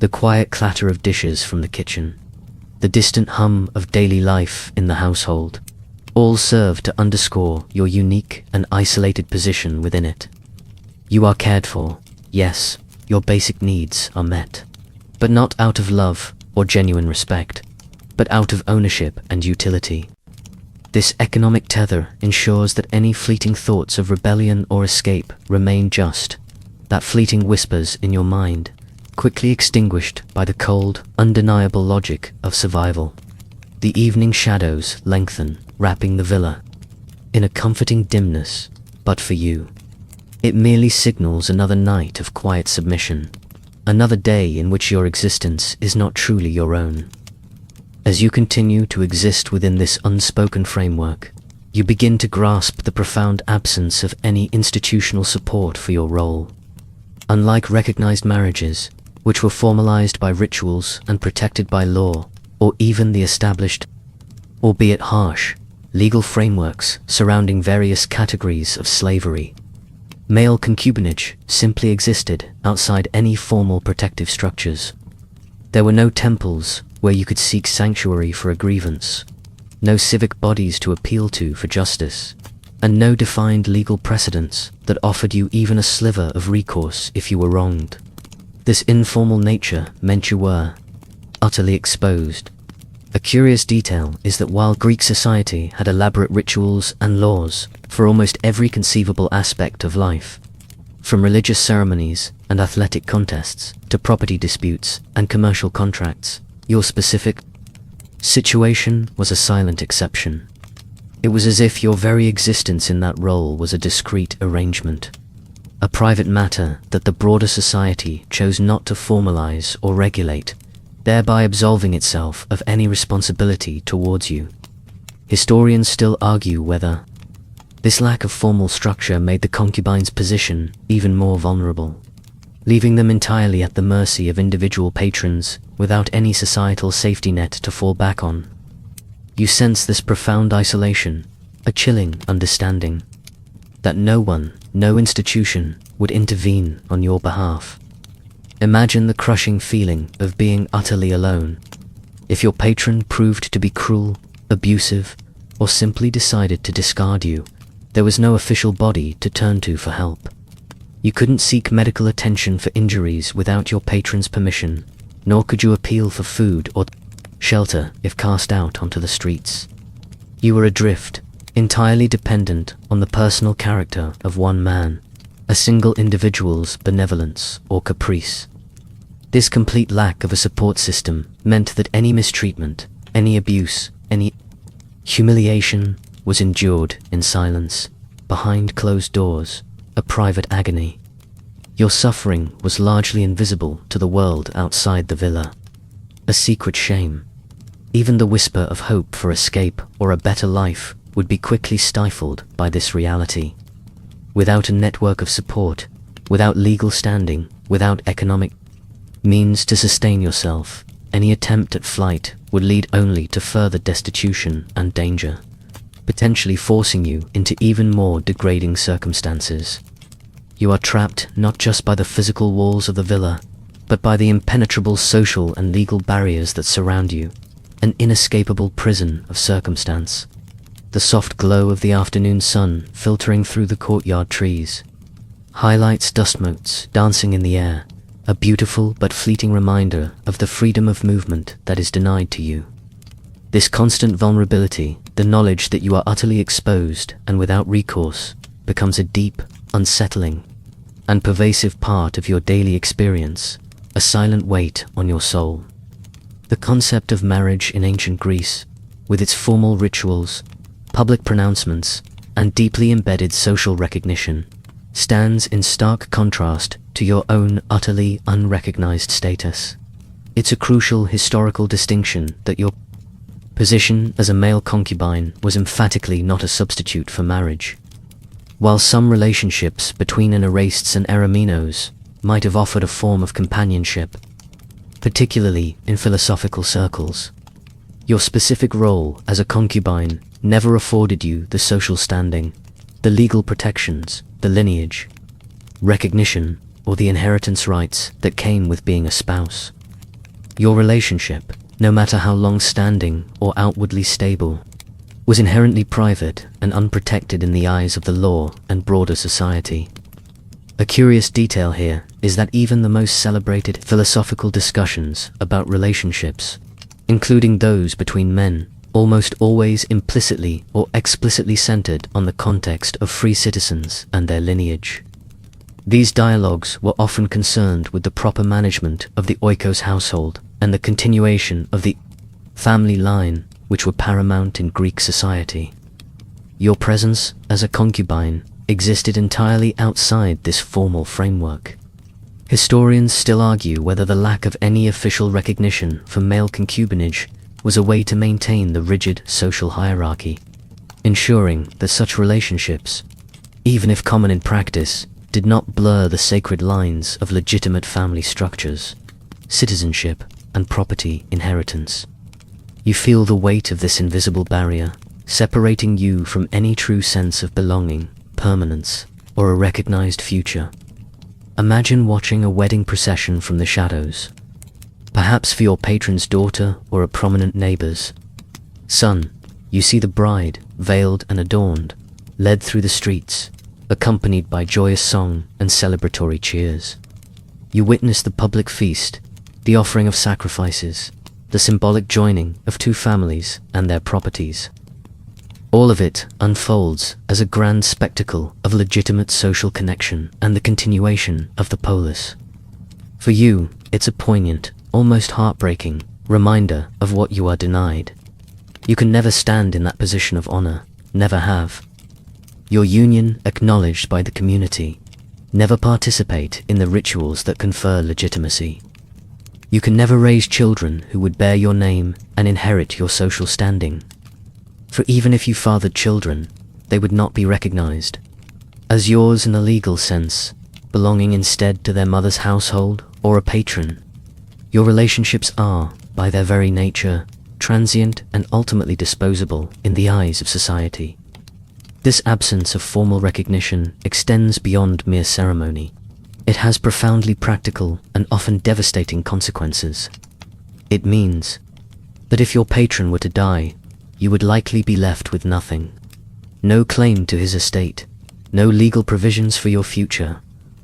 The quiet clatter of dishes from the kitchen, the distant hum of daily life in the household, all serve to underscore your unique and isolated position within it. You are cared for, yes, your basic needs are met, but not out of love or genuine respect, but out of ownership and utility. This economic tether ensures that any fleeting thoughts of rebellion or escape remain just that fleeting whispers in your mind, quickly extinguished by the cold, undeniable logic of survival. The evening shadows lengthen, wrapping the villa in a comforting dimness, but for you, it merely signals another night of quiet submission, another day in which your existence is not truly your own. As you continue to exist within this unspoken framework, you begin to grasp the profound absence of any institutional support for your role. Unlike recognized marriages, which were formalized by rituals and protected by law, or even the established, albeit harsh, legal frameworks surrounding various categories of slavery, male concubinage simply existed outside any formal protective structures. There were no temples where you could seek sanctuary for a grievance, no civic bodies to appeal to for justice, and no defined legal precedents that offered you even a sliver of recourse if you were wronged. This informal nature meant you were utterly exposed. A curious detail is that while Greek society had elaborate rituals and laws for almost every conceivable aspect of life, from religious ceremonies and athletic contests to property disputes and commercial contracts, your specific situation was a silent exception. It was as if your very existence in that role was a discrete arrangement, a private matter that the broader society chose not to formalize or regulate, thereby absolving itself of any responsibility towards you. Historians still argue whether this lack of formal structure made the concubines' position even more vulnerable, leaving them entirely at the mercy of individual patrons without any societal safety net to fall back on. You sense this profound isolation, a chilling understanding that no one, no institution would intervene on your behalf. Imagine the crushing feeling of being utterly alone. If your patron proved to be cruel, abusive, or simply decided to discard you, there was no official body to turn to for help. You couldn't seek medical attention for injuries without your patron's permission, nor could you appeal for food or shelter if cast out onto the streets. You were adrift, entirely dependent on the personal character of one man, a single individual's benevolence or caprice. This complete lack of a support system meant that any mistreatment, any abuse, any humiliation was endured in silence, behind closed doors, a private agony. Your suffering was largely invisible to the world outside the villa, a secret shame. Even the whisper of hope for escape or a better life would be quickly stifled by this reality. Without a network of support, without legal standing, without economic means to sustain yourself, any attempt at flight would lead only to further destitution and danger, potentially forcing you into even more degrading circumstances. You are trapped not just by the physical walls of the villa, but by the impenetrable social and legal barriers that surround you, an inescapable prison of circumstance. The soft glow of the afternoon sun filtering through the courtyard trees highlights dust motes dancing in the air, a beautiful but fleeting reminder of the freedom of movement that is denied to you. This constant vulnerability, the knowledge that you are utterly exposed and without recourse, becomes a deep, unsettling, and pervasive part of your daily experience, a silent weight on your soul. The concept of marriage in ancient Greece, with its formal rituals, public pronouncements, and deeply embedded social recognition, stands in stark contrast to your own utterly unrecognized status. It's a crucial historical distinction that your position as a male concubine was emphatically not a substitute for marriage. While some relationships between Anarastes and Eromenos might have offered a form of companionship, particularly in philosophical circles, your specific role as a concubine never afforded you the social standing, the legal protections, the lineage, recognition, or the inheritance rights that came with being a spouse. Your relationship, no matter how long-standing or outwardly stable, was inherently private and unprotected in the eyes of the law and broader society. A curious detail here is that even the most celebrated philosophical discussions about relationships, including those between men, almost always implicitly or explicitly centered on the context of free citizens and their lineage. These dialogues were often concerned with the proper management of the oikos household and the continuation of the family line, which were paramount in Greek society. Your presence as a concubine existed entirely outside this formal framework. Historians still argue whether the lack of any official recognition for male concubinage was a way to maintain the rigid social hierarchy, ensuring that such relationships, even if common in practice, did not blur the sacred lines of legitimate family structures, citizenship, and property inheritance. You feel the weight of this invisible barrier, separating you from any true sense of belonging, permanence, or a recognized future. Imagine watching a wedding procession from the shadows, perhaps for your patron's daughter or a prominent neighbor's son. You see the bride, veiled and adorned, led through the streets, accompanied by joyous song and celebratory cheers. You witness the public feast, the offering of sacrifices, the symbolic joining of two families and their properties. All of it unfolds as a grand spectacle of legitimate social connection and the continuation of the polis. For you, it's a poignant, almost heartbreaking reminder of what you are denied. You can never stand in that position of honor, never have. Your union acknowledged by the community, never participate in the rituals that confer legitimacy. You can never raise children who would bear your name and inherit your social standing. For even if you fathered children, they would not be recognized as yours in the legal sense, belonging instead to their mother's household or a patron. Your relationships are, by their very nature, transient, and ultimately disposable in the eyes of society. This absence of formal recognition extends beyond mere ceremony. It has profoundly practical and often devastating consequences. It means that if your patron were to die, you would likely be left with nothing. No claim to his estate, no legal provisions for your future,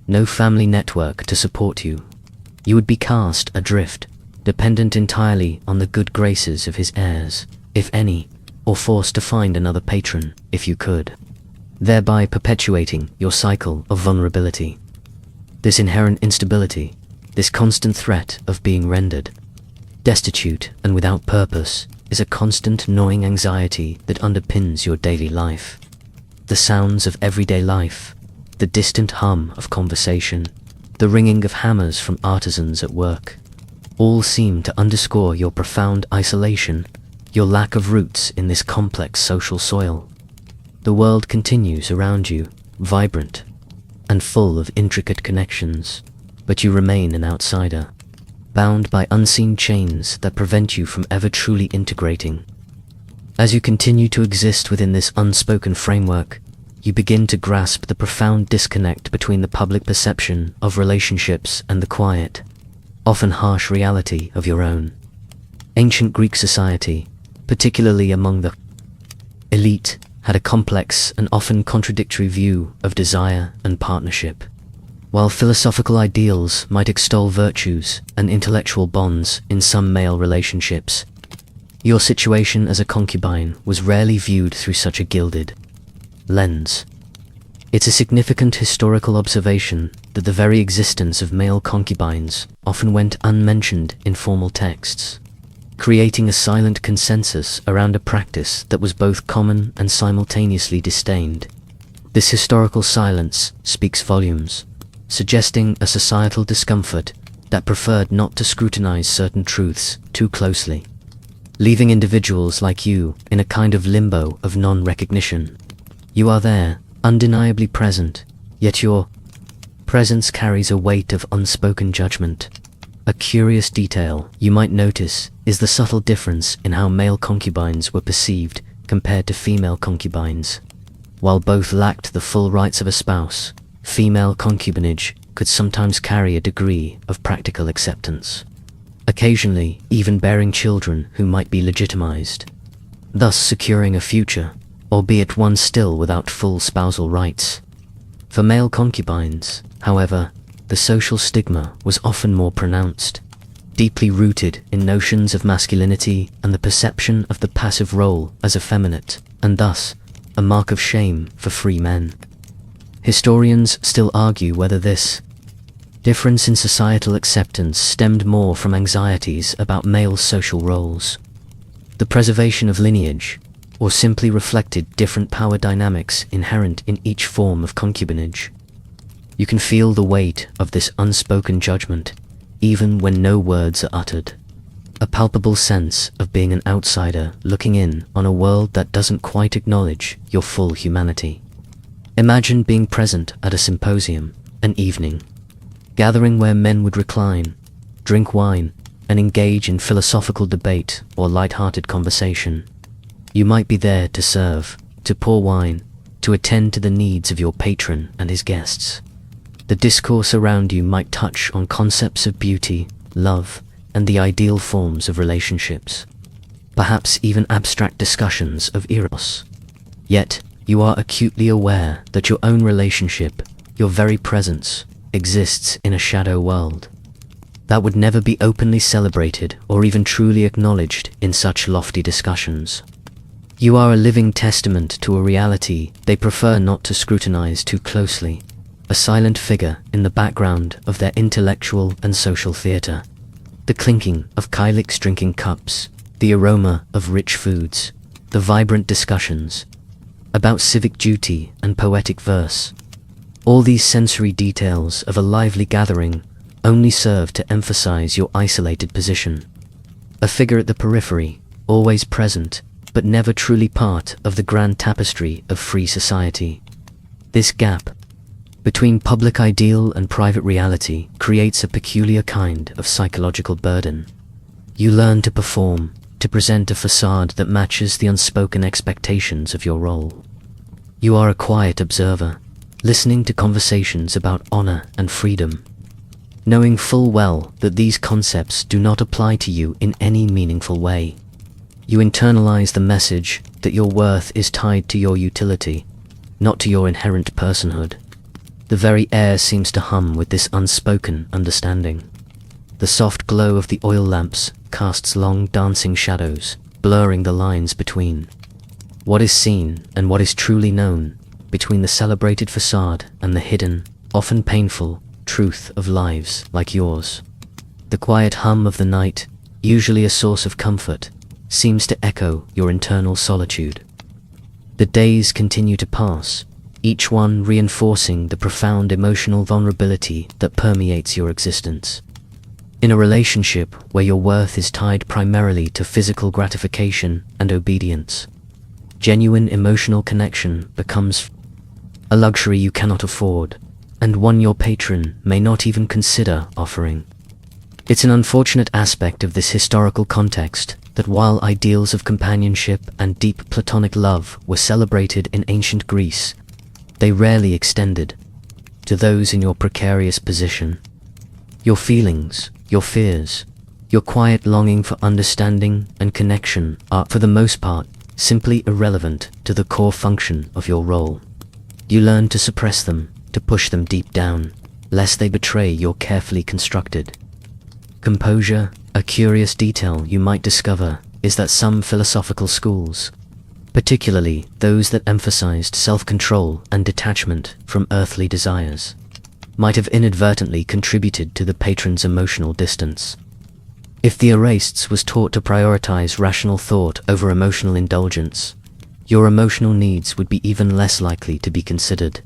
no family network to support you. You would be cast adrift, dependent entirely on the good graces of his heirs, if any, or forced to find another patron, if you could, thereby perpetuating your cycle of vulnerability. This inherent instability, this constant threat of being rendered destitute and without purpose, is a constant gnawing anxiety that underpins your daily life. The sounds of everyday life, the distant hum of conversation, the ringing of hammers from artisans at work, all seem to underscore your profound isolation, your lack of roots in this complex social soil. The world continues around you, vibrant and full of intricate connections, but you remain an outsider, bound by unseen chains that prevent you from ever truly integrating. As you continue to exist within this unspoken framework, you begin to grasp the profound disconnect between the public perception of relationships and the quiet, often harsh reality of your own. Ancient Greek society, particularly among the elite, had a complex and often contradictory view of desire and partnership. While philosophical ideals might extol virtues and intellectual bonds in some male relationships, your situation as a concubine was rarely viewed through such a gilded lens. It's a significant historical observation that the very existence of male concubines often went unmentioned in formal texts, creating a silent consensus around a practice that was both common and simultaneously disdained. This historical silence speaks volumes, suggesting a societal discomfort that preferred not to scrutinize certain truths too closely, leaving individuals like you in a kind of limbo of non-recognition. You are there, undeniably present, yet your presence carries a weight of unspoken judgment. A curious detail you might notice is the subtle difference in how male concubines were perceived compared to female concubines. While both lacked the full rights of a spouse, female concubinage could sometimes carry a degree of practical acceptance, occasionally even bearing children who might be legitimized, thus securing a future, albeit one still without full spousal rights. For male concubines, however, the social stigma was often more pronounced, deeply rooted in notions of masculinity and the perception of the passive role as effeminate, and thus a mark of shame for free men. Historians still argue whether this difference in societal acceptance stemmed more from anxieties about male social roles, the preservation of lineage, or simply reflected different power dynamics inherent in each form of concubinage. You can feel the weight of this unspoken judgment, even when no words are uttered. A palpable sense of being an outsider looking in on a world that doesn't quite acknowledge your full humanity. Imagine being present at a symposium, an evening gathering where men would recline, drink wine, and engage in philosophical debate or light-hearted conversation. You might be there to serve, to pour wine, to attend to the needs of your patron and his guests. The discourse around you might touch on concepts of beauty, love, and the ideal forms of relationships, perhaps even abstract discussions of eros. Yet, you are acutely aware that your own relationship, your very presence, exists in a shadow world that would never be openly celebrated or even truly acknowledged in such lofty discussions. You are a living testament to a reality they prefer not to scrutinize too closely, a silent figure in the background of their intellectual and social theater. The clinking of Kylix drinking cups, the aroma of rich foods, the vibrant discussions about civic duty and poetic verse. All these sensory details of a lively gathering only serve to emphasize your isolated position. A figure at the periphery, always present, but never truly part of the grand tapestry of free society. This gap between public ideal and private reality creates a peculiar kind of psychological burden. You learn to perform, to present a facade that matches the unspoken expectations of your role. You are a quiet observer, listening to conversations about honor and freedom, knowing full well that these concepts do not apply to you in any meaningful way. You internalize the message that your worth is tied to your utility, not to your inherent personhood. The very air seems to hum with this unspoken understanding. The soft glow of the oil lamps casts long dancing shadows, blurring the lines between what is seen and what is truly known, between the celebrated facade and the hidden, often painful, truth of lives like yours. The quiet hum of the night, usually a source of comfort, seems to echo your internal solitude. The days continue to pass, each one reinforcing the profound emotional vulnerability that permeates your existence. In a relationship where your worth is tied primarily to physical gratification and obedience, genuine emotional connection becomes a luxury you cannot afford, and one your patron may not even consider offering. It's an unfortunate aspect of this historical context that while ideals of companionship and deep platonic love were celebrated in ancient Greece, they rarely extended to those in your precarious position. Your feelings, your fears, your quiet longing for understanding and connection are, for the most part, simply irrelevant to the core function of your role. You learn to suppress them, to push them deep down, lest they betray your carefully constructed composure. A curious detail you might discover is that some philosophical schools, particularly those that emphasized self-control and detachment from earthly desires, might have inadvertently contributed to the patron's emotional distance. If the Erasts was taught to prioritize rational thought over emotional indulgence, your emotional needs would be even less likely to be considered.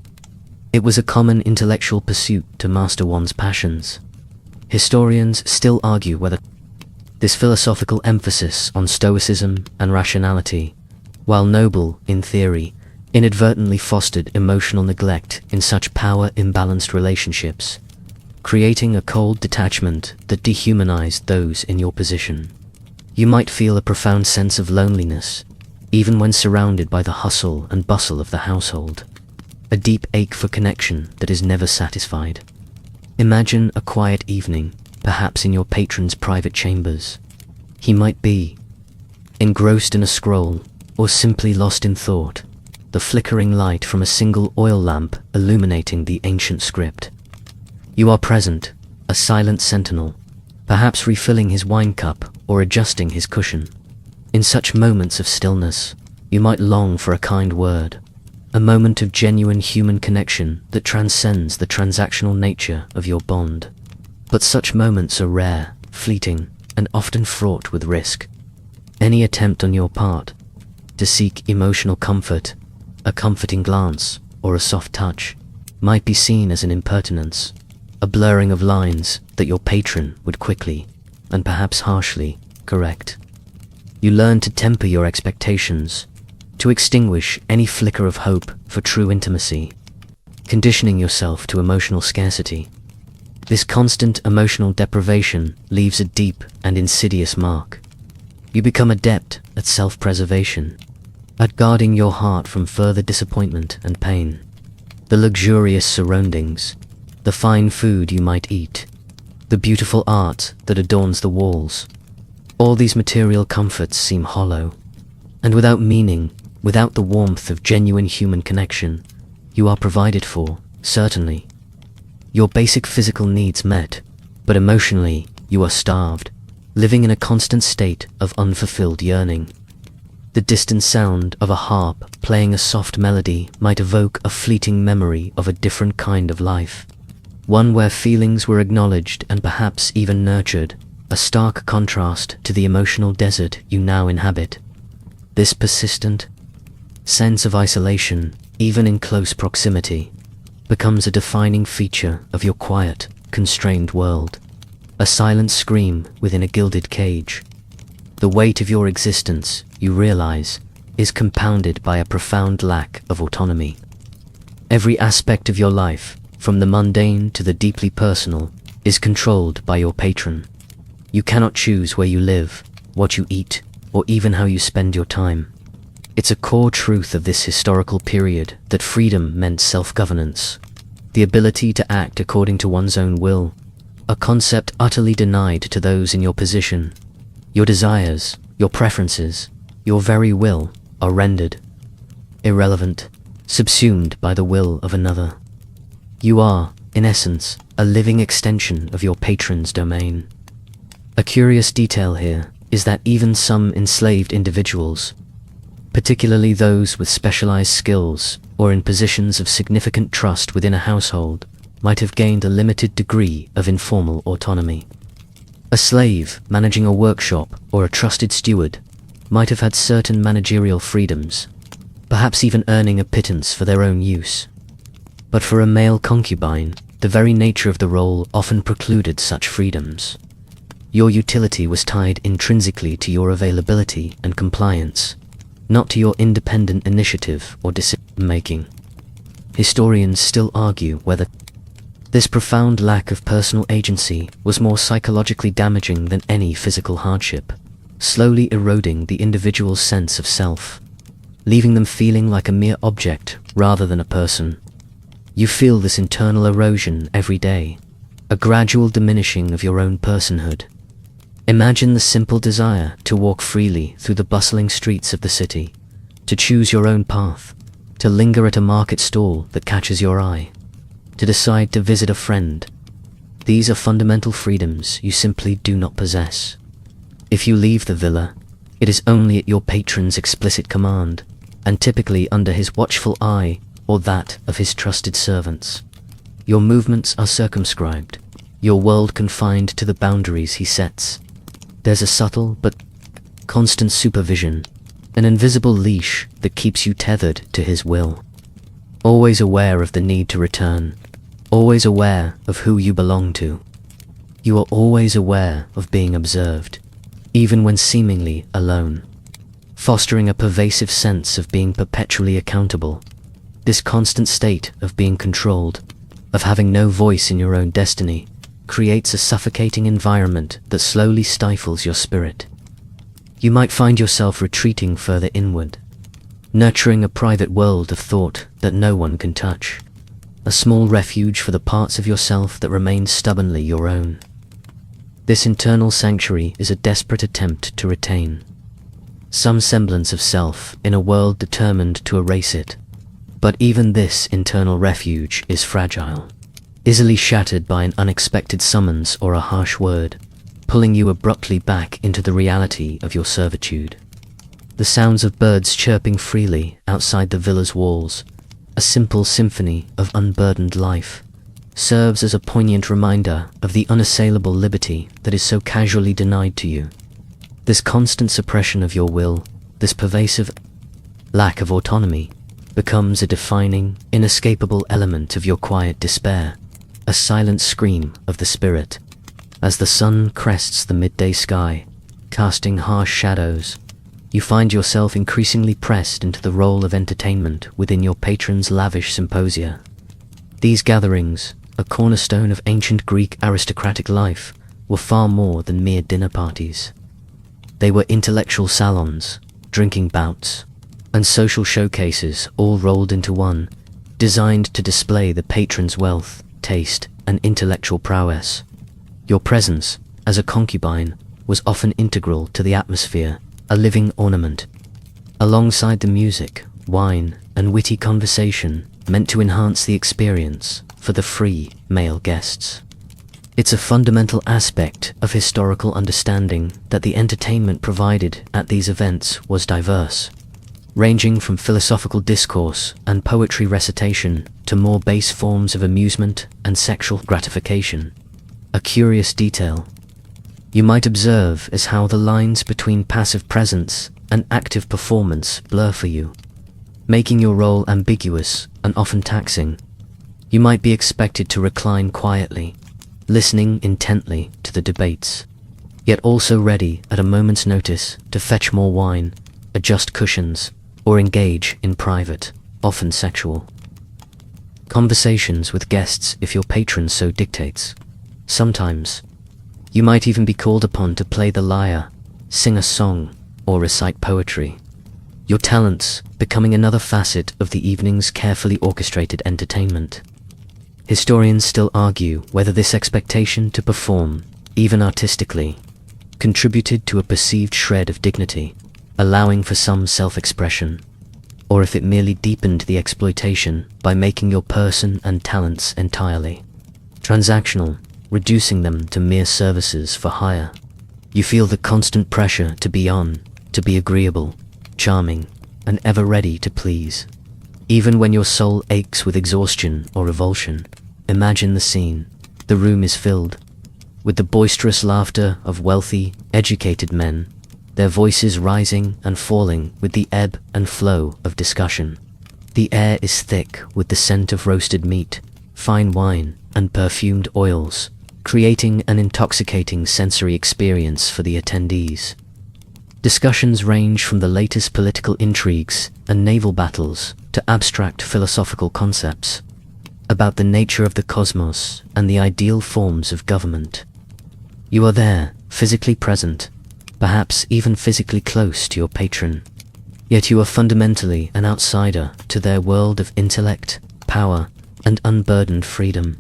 It was a common intellectual pursuit to master one's passions. Historians still argue whether this philosophical emphasis on stoicism and rationality, while noble in theory, inadvertently fostered emotional neglect in such power-imbalanced relationships, creating a cold detachment that dehumanized those in your position. You might feel a profound sense of loneliness, even when surrounded by the hustle and bustle of the household, a deep ache for connection that is never satisfied. Imagine a quiet evening, perhaps in your patron's private chambers. He might be engrossed in a scroll, or simply lost in thought, the flickering light from a single oil lamp illuminating the ancient script. You are present, a silent sentinel, perhaps refilling his wine cup or adjusting his cushion. In such moments of stillness, you might long for a kind word, a moment of genuine human connection that transcends the transactional nature of your bond. But such moments are rare, fleeting, and often fraught with risk. Any attempt on your part to seek emotional comfort, a comforting glance, or a soft touch, might be seen as an impertinence, a blurring of lines that your patron would quickly, and perhaps harshly, correct. You learn to temper your expectations, to extinguish any flicker of hope for true intimacy, conditioning yourself to emotional scarcity. This constant emotional deprivation leaves a deep and insidious mark. You become adept at self-preservation, at guarding your heart from further disappointment and pain. The luxurious surroundings, the fine food you might eat, the beautiful art that adorns the walls, all these material comforts seem hollow, and without meaning, without the warmth of genuine human connection. You are provided for, certainly, your basic physical needs met, but emotionally you are starved, living in a constant state of unfulfilled yearning. The distant sound of a harp playing a soft melody might evoke a fleeting memory of a different kind of life, one where feelings were acknowledged and perhaps even nurtured, a stark contrast to the emotional desert you now inhabit. This persistent sense of isolation, even in close proximity, becomes a defining feature of your quiet, constrained world, a silent scream within a gilded cage. The weight of your existence, you realize, is compounded by a profound lack of autonomy. Every aspect of your life, from the mundane to the deeply personal, is controlled by your patron. You cannot choose where you live, what you eat, or even how you spend your time. It's a core truth of this historical period that freedom meant self-governance, the ability to act according to one's own will, a concept utterly denied to those in your position. Your desires, your preferences, your very will are rendered irrelevant, subsumed by the will of another. You are, in essence, a living extension of your patron's domain. A curious detail here is that even some enslaved individuals, particularly those with specialized skills or in positions of significant trust within a household, might have gained a limited degree of informal autonomy. A slave managing a workshop or a trusted steward might have had certain managerial freedoms, perhaps even earning a pittance for their own use. But for a male concubine, the very nature of the role often precluded such freedoms. Your utility was tied intrinsically to your availability and compliance, not to your independent initiative or decision-making. Historians still argue whether this profound lack of personal agency was more psychologically damaging than any physical hardship, slowly eroding the individual's sense of self, leaving them feeling like a mere object rather than a person. You feel this internal erosion every day, a gradual diminishing of your own personhood. Imagine the simple desire to walk freely through the bustling streets of the city, to choose your own path, to linger at a market stall that catches your eye, to decide to visit a friend. These are fundamental freedoms you simply do not possess. If you leave the villa, it is only at your patron's explicit command, and typically under his watchful eye or that of his trusted servants. Your movements are circumscribed, your world confined to the boundaries he sets. There's a subtle but constant supervision, an invisible leash that keeps you tethered to his will. Always aware of the need to return, always aware of who you belong to. You are always aware of being observed, even when seemingly alone, fostering a pervasive sense of being perpetually accountable. This constant state of being controlled, of having no voice in your own destiny, creates a suffocating environment that slowly stifles your spirit. You might find yourself retreating further inward, nurturing a private world of thought that no one can touch, a small refuge for the parts of yourself that remain stubbornly your own. This internal sanctuary is a desperate attempt to retain some semblance of self in a world determined to erase it. But even this internal refuge is fragile, easily shattered by an unexpected summons or a harsh word, pulling you abruptly back into the reality of your servitude. The sounds of birds chirping freely outside the villa's walls, a simple symphony of unburdened life, serves as a poignant reminder of the unassailable liberty that is so casually denied to you. This constant suppression of your will, this pervasive lack of autonomy, becomes a defining, inescapable element of your quiet despair, a silent scream of the spirit. As the sun crests the midday sky, casting harsh shadows, you find yourself increasingly pressed into the role of entertainment within your patron's lavish symposia. These gatherings, a cornerstone of ancient Greek aristocratic life, were far more than mere dinner parties. They were intellectual salons, drinking bouts, and social showcases all rolled into one, designed to display the patron's wealth, taste, and intellectual prowess. Your presence, as a concubine, was often integral to the atmosphere, a living ornament. Alongside the music, wine, and witty conversation meant to enhance the experience for the free male guests. It's a fundamental aspect of historical understanding that the entertainment provided at these events was diverse, ranging from philosophical discourse and poetry recitation to more base forms of amusement and sexual gratification. A curious detail you might observe is how the lines between passive presence and active performance blur for you, making your role ambiguous and often taxing. You might be expected to recline quietly, listening intently to the debates, yet also ready at a moment's notice to fetch more wine, adjust cushions, or engage in private, often sexual conversations with guests if your patron so dictates. Sometimes, you might even be called upon to play the lyre, sing a song, or recite poetry. Your talents becoming another facet of the evening's carefully orchestrated entertainment. Historians still argue whether this expectation to perform, even artistically, contributed to a perceived shred of dignity, allowing for some self-expression, or if it merely deepened the exploitation by making your person and talents entirely transactional, reducing them to mere services for hire. You feel the constant pressure to be on, to be agreeable, charming, and ever ready to please. Even when your soul aches with exhaustion or revulsion, imagine the scene. The room is filled with the boisterous laughter of wealthy, educated men, their voices rising and falling with the ebb and flow of discussion. The air is thick with the scent of roasted meat, fine wine, and perfumed oils, creating an intoxicating sensory experience for the attendees. Discussions range from the latest political intrigues and naval battles to abstract philosophical concepts about the nature of the cosmos and the ideal forms of government. You are there, physically present, perhaps even physically close to your patron, yet you are fundamentally an outsider to their world of intellect, power, and unburdened freedom.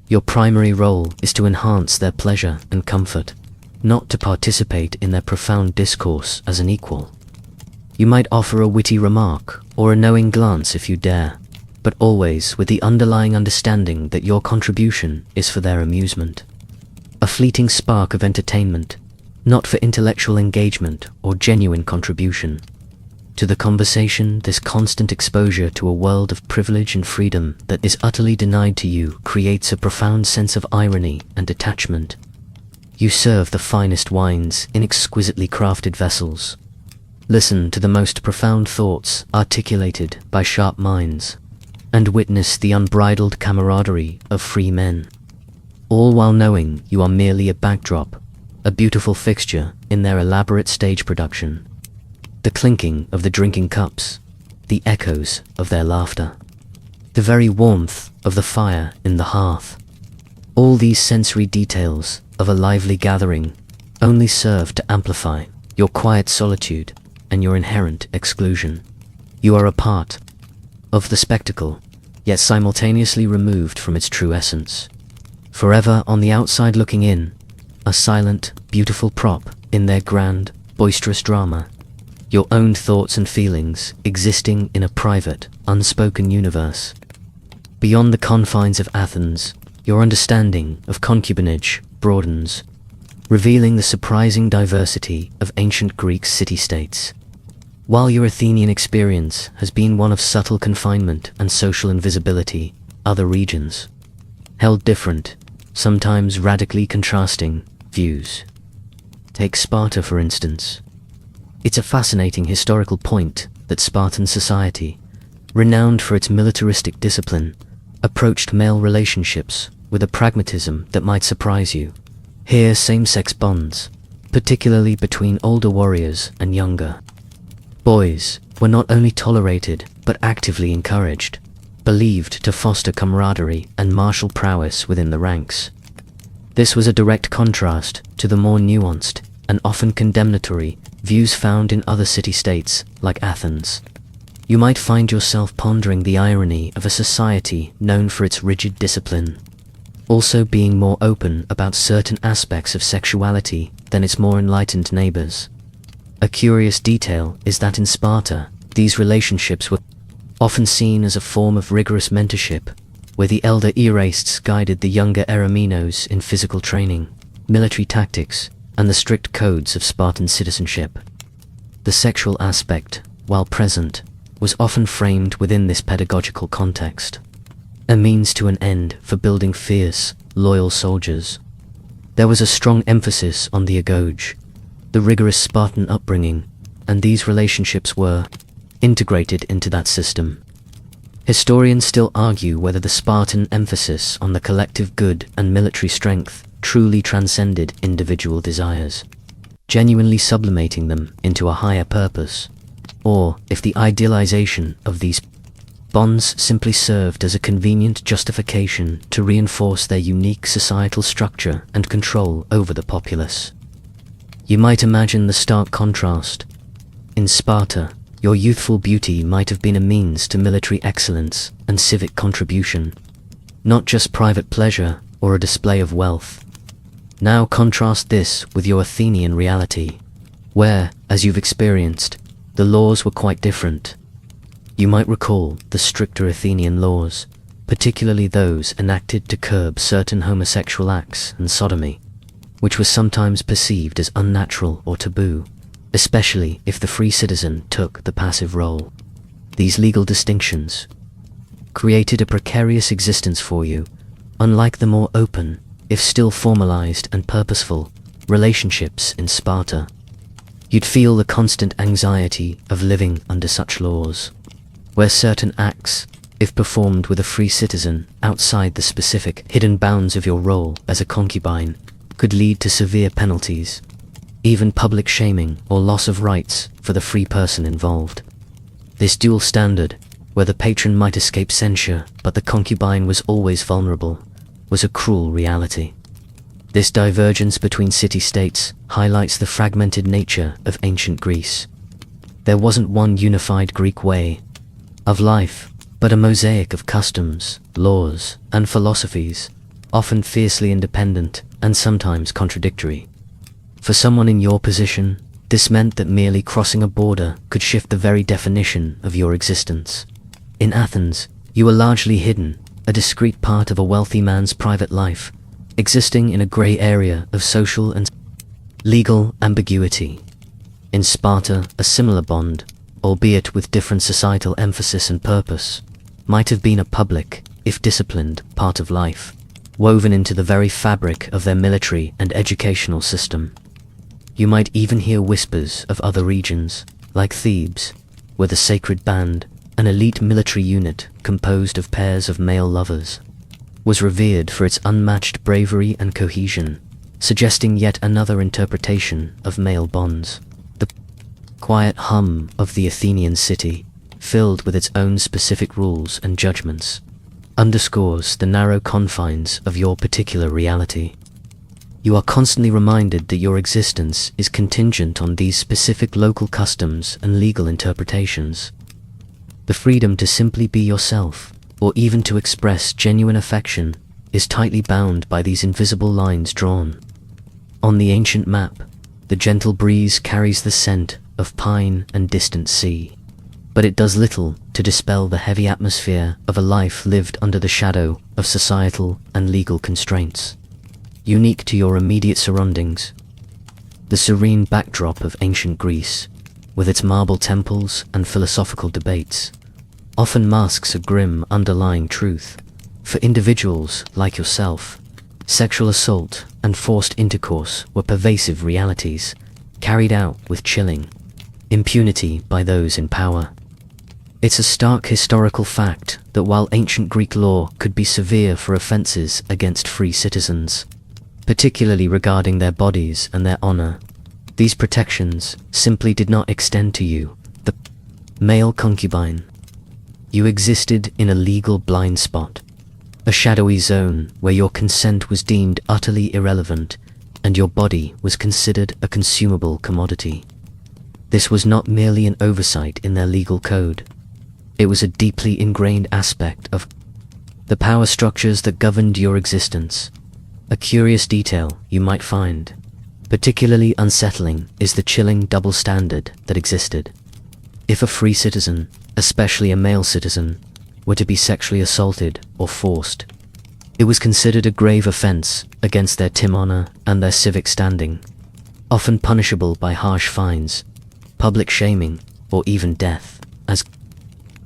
Your primary role is to enhance their pleasure and comfort, not to participate in their profound discourse as an equal. You might offer a witty remark or a knowing glance if you dare, but always with the underlying understanding that your contribution is for their amusement. A fleeting spark of entertainment, not for intellectual engagement or genuine contribution. To the conversation, this constant exposure to a world of privilege and freedom that is utterly denied to you creates a profound sense of irony and detachment. You serve the finest wines in exquisitely crafted vessels. Listen to the most profound thoughts articulated by sharp minds, and witness the unbridled camaraderie of free men, all while knowing you are merely a backdrop, a beautiful fixture in their elaborate stage production. The clinking of the drinking cups, the echoes of their laughter, the very warmth of the fire in the hearth. All these sensory details of a lively gathering only serve to amplify your quiet solitude and your inherent exclusion. You are a part of the spectacle, yet simultaneously removed from its true essence. Forever on the outside looking in, a silent, beautiful prop in their grand, boisterous drama. Your own thoughts and feelings existing in a private, unspoken universe. Beyond the confines of Athens, your understanding of concubinage broadens, revealing the surprising diversity of ancient Greek city-states. While your Athenian experience has been one of subtle confinement and social invisibility, other regions held different, sometimes radically contrasting, views. Take Sparta, for instance. It's a fascinating historical point that Spartan society, renowned for its militaristic discipline, approached male relationships with a pragmatism that might surprise you. Here, same-sex bonds, particularly between older warriors and younger boys, were not only tolerated but actively encouraged, believed to foster camaraderie and martial prowess within the ranks. This was a direct contrast to the more nuanced and often condemnatory views found in other city-states like Athens. You might find yourself pondering the irony of a society known for its rigid discipline, also being more open about certain aspects of sexuality than its more enlightened neighbors. A curious detail is that in Sparta, these relationships were often seen as a form of rigorous mentorship, where the elder Erasts guided the younger Eromenos in physical training, military tactics, and the strict codes of Spartan citizenship. The sexual aspect, while present, was often framed within this pedagogical context, a means to an end for building fierce, loyal soldiers. There was a strong emphasis on the agoge, the rigorous Spartan upbringing, and these relationships were integrated into that system. Historians still argue whether the Spartan emphasis on the collective good and military strength truly transcended individual desires, genuinely sublimating them into a higher purpose, or if the idealization of these bonds simply served as a convenient justification to reinforce their unique societal structure and control over the populace. You might imagine the stark contrast. In Sparta, your youthful beauty might have been a means to military excellence and civic contribution, not just private pleasure or a display of wealth. Now contrast this with your Athenian reality, where, as you've experienced, the laws were quite different. You might recall the stricter Athenian laws, particularly those enacted to curb certain homosexual acts and sodomy, which was sometimes perceived as unnatural or taboo, especially if the free citizen took the passive role. These legal distinctions created a precarious existence for you, unlike the more open, if still formalized and purposeful, relationships in Sparta. You'd feel the constant anxiety of living under such laws, where certain acts, if performed with a free citizen outside the specific hidden bounds of your role as a concubine, could lead to severe penalties, even public shaming or loss of rights for the free person involved. This dual standard, where the patron might escape censure but the concubine was always vulnerable, was a cruel reality. This divergence between city-states highlights the fragmented nature of ancient Greece. There wasn't one unified Greek way of life, but a mosaic of customs, laws, and philosophies, often fiercely independent and sometimes contradictory. For someone in your position, this meant that merely crossing a border could shift the very definition of your existence. In Athens, you were largely hidden, a discrete part of a wealthy man's private life, existing in a grey area of social and legal ambiguity. In Sparta, a similar bond, albeit with different societal emphasis and purpose, might have been a public, if disciplined, part of life, woven into the very fabric of their military and educational system. You might even hear whispers of other regions, like Thebes, where the sacred band, an elite military unit composed of pairs of male lovers, was revered for its unmatched bravery and cohesion, suggesting yet another interpretation of male bonds. The quiet hum of the Athenian city, filled with its own specific rules and judgments, underscores the narrow confines of your particular reality. You are constantly reminded that your existence is contingent on these specific local customs and legal interpretations. The freedom to simply be yourself, or even to express genuine affection, is tightly bound by these invisible lines drawn. On the ancient map, the gentle breeze carries the scent of pine and distant sea, but it does little to dispel the heavy atmosphere of a life lived under the shadow of societal and legal constraints. Unique to your immediate surroundings, the serene backdrop of ancient Greece, with its marble temples and philosophical debates, often masks a grim underlying truth. For individuals like yourself, sexual assault and forced intercourse were pervasive realities, carried out with chilling impunity by those in power. It's a stark historical fact that while ancient Greek law could be severe for offences against free citizens, particularly regarding their bodies and their honor, these protections simply did not extend to you, the male concubine. You existed in a legal blind spot, a shadowy zone where your consent was deemed utterly irrelevant and your body was considered a consumable commodity. This was not merely an oversight in their legal code. It was a deeply ingrained aspect of the power structures that governed your existence. A curious detail you might find particularly unsettling is the chilling double standard that existed. If a free citizen, especially a male citizen, were to be sexually assaulted or forced, it was considered a grave offense against their honor and their civic standing, often punishable by harsh fines, public shaming, or even death, as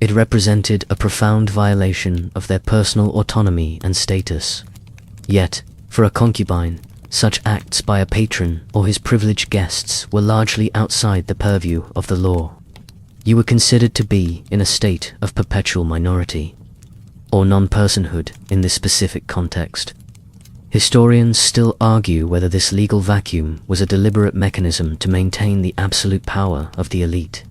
it represented a profound violation of their personal autonomy and status. Yet, for a concubine, such acts by a patron or his privileged guests were largely outside the purview of the law. You were considered to be in a state of perpetual minority, or non-personhood in this specific context. Historians still argue whether this legal vacuum was a deliberate mechanism to maintain the absolute power of the elite,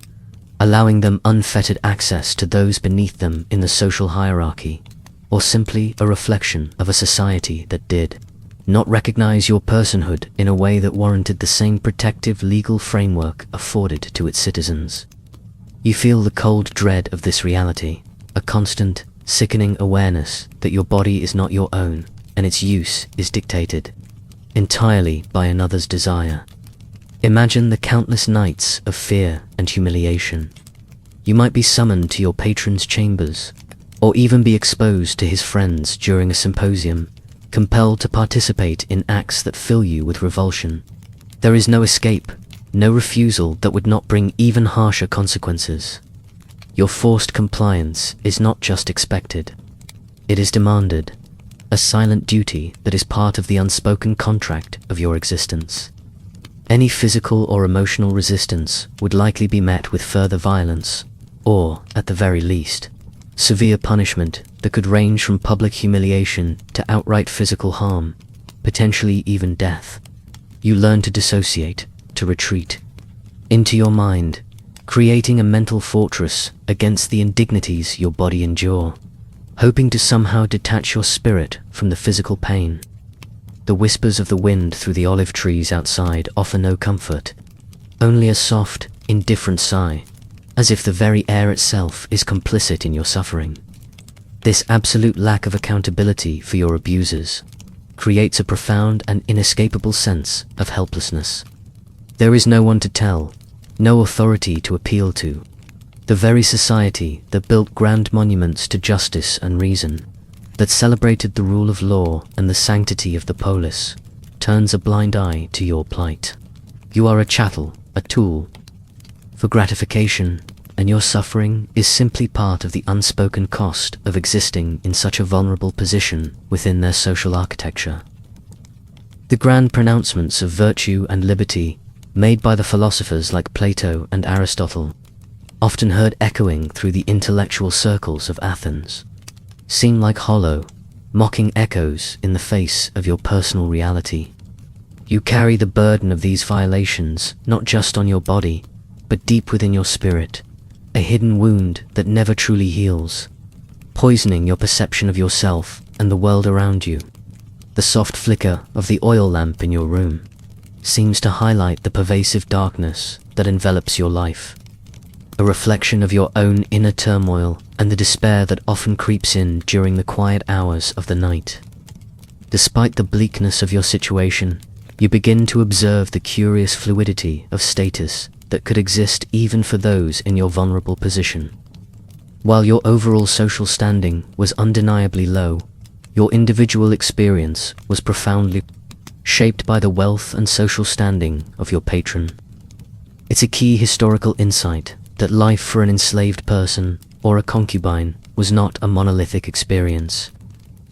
allowing them unfettered access to those beneath them in the social hierarchy, or simply a reflection of a society that did not recognize your personhood in a way that warranted the same protective legal framework afforded to its citizens. You feel the cold dread of this reality, a constant, sickening awareness that your body is not your own and its use is dictated entirely by another's desire. Imagine the countless nights of fear and humiliation. You might be summoned to your patron's chambers, or even be exposed to his friends during a symposium, compelled to participate in acts that fill you with revulsion. There is no escape, no refusal that would not bring even harsher consequences. Your forced compliance is not just expected, it is demanded, a silent duty that is part of the unspoken contract of your existence. Any physical or emotional resistance would likely be met with further violence, or, at the very least, severe punishment that could range from public humiliation to outright physical harm, potentially even death. You learn to dissociate, to retreat into your mind, creating a mental fortress against the indignities your body endure, hoping to somehow detach your spirit from the physical pain. The whispers of the wind through the olive trees outside offer no comfort, only a soft, indifferent sigh, as if the very air itself is complicit in your suffering. This absolute lack of accountability for your abusers creates a profound and inescapable sense of helplessness. There is no one to tell, no authority to appeal to. The very society that built grand monuments to justice and reason, that celebrated the rule of law and the sanctity of the polis, turns a blind eye to your plight. You are a chattel, a tool for gratification, and your suffering is simply part of the unspoken cost of existing in such a vulnerable position within their social architecture. The grand pronouncements of virtue and liberty made by the philosophers like Plato and Aristotle, often heard echoing through the intellectual circles of Athens, seem like hollow, mocking echoes in the face of your personal reality. You carry the burden of these violations not just on your body, but deep within your spirit, a hidden wound that never truly heals, poisoning your perception of yourself and the world around you. The soft flicker of the oil lamp in your room seems to highlight the pervasive darkness that envelops your life, a reflection of your own inner turmoil and the despair that often creeps in during the quiet hours of the night. Despite the bleakness of your situation, you begin to observe the curious fluidity of status that could exist even for those in your vulnerable position. While your overall social standing was undeniably low, your individual experience was profoundly shaped by the wealth and social standing of your patron. It's a key historical insight that life for an enslaved person or a concubine was not a monolithic experience.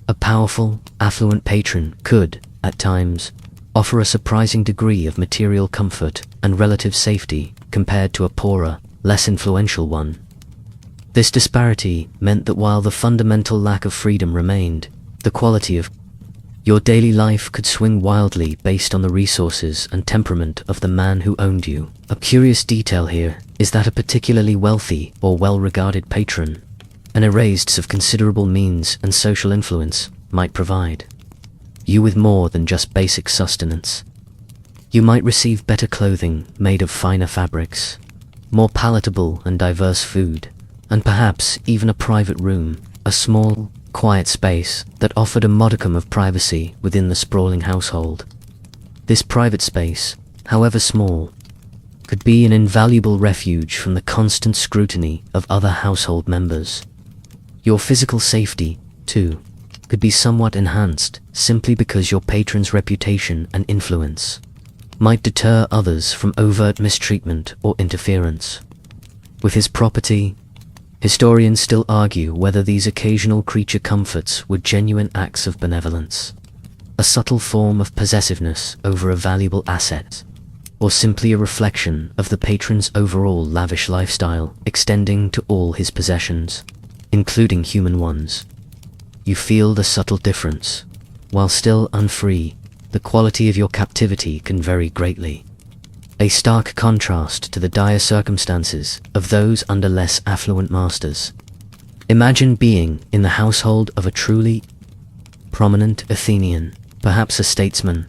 A powerful, affluent patron could, at times, offer a surprising degree of material comfort and relative safety compared to a poorer, less influential one. This disparity meant that while the fundamental lack of freedom remained, the quality of your daily life could swing wildly based on the resources and temperament of the man who owned you. A curious detail here is that a particularly wealthy or well-regarded patron, an erased of considerable means and social influence, might provide you with more than just basic sustenance. You might receive better clothing made of finer fabrics, more palatable and diverse food, and perhaps even a private room, a small, quiet space that offered a modicum of privacy within the sprawling household. This private space, however small, could be an invaluable refuge from the constant scrutiny of other household members. Your physical safety, too, could be somewhat enhanced simply because your patron's reputation and influence might deter others from overt mistreatment or interference. With his property, historians still argue whether these occasional creature comforts were genuine acts of benevolence, a subtle form of possessiveness over a valuable asset, or simply a reflection of the patron's overall lavish lifestyle extending to all his possessions, including human ones. You feel the subtle difference. While still unfree, the quality of your captivity can vary greatly. A stark contrast to the dire circumstances of those under less affluent masters. Imagine being in the household of a truly prominent Athenian, perhaps a statesman,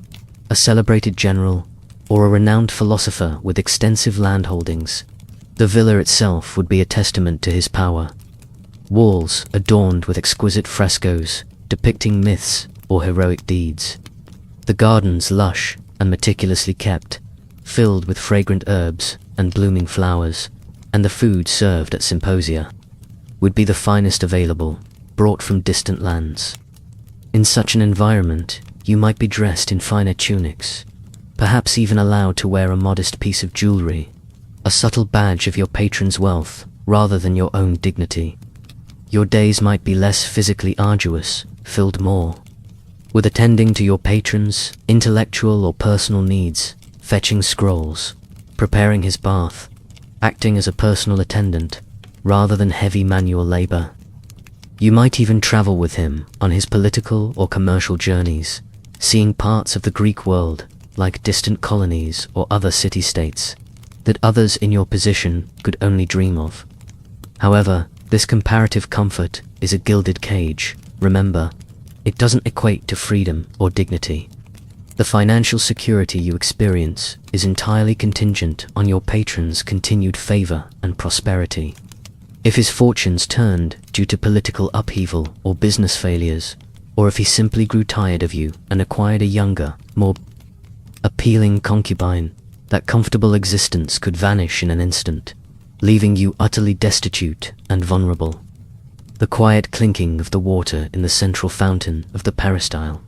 a celebrated general, or a renowned philosopher with extensive landholdings. The villa itself would be a testament to his power. Walls adorned with exquisite frescoes depicting myths or heroic deeds. The gardens lush and meticulously kept, filled with fragrant herbs and blooming flowers, and the food served at symposia would be the finest available, brought from distant lands. In such an environment, you might be dressed in finer tunics, perhaps even allowed to wear a modest piece of jewelry, a subtle badge of your patron's wealth rather than your own dignity. Your days might be less physically arduous, filled more with attending to your patron's intellectual or personal needs, fetching scrolls, preparing his bath, acting as a personal attendant, rather than heavy manual labor. You might even travel with him on his political or commercial journeys, seeing parts of the Greek world, like distant colonies or other city-states, that others in your position could only dream of. However, this comparative comfort is a gilded cage. Remember, it doesn't equate to freedom or dignity. The financial security you experience is entirely contingent on your patron's continued favor and prosperity. If his fortunes turned due to political upheaval or business failures, or if he simply grew tired of you and acquired a younger, more appealing concubine, that comfortable existence could vanish in an instant, leaving you utterly destitute and vulnerable. The quiet clinking of the water in the central fountain of the peristyle,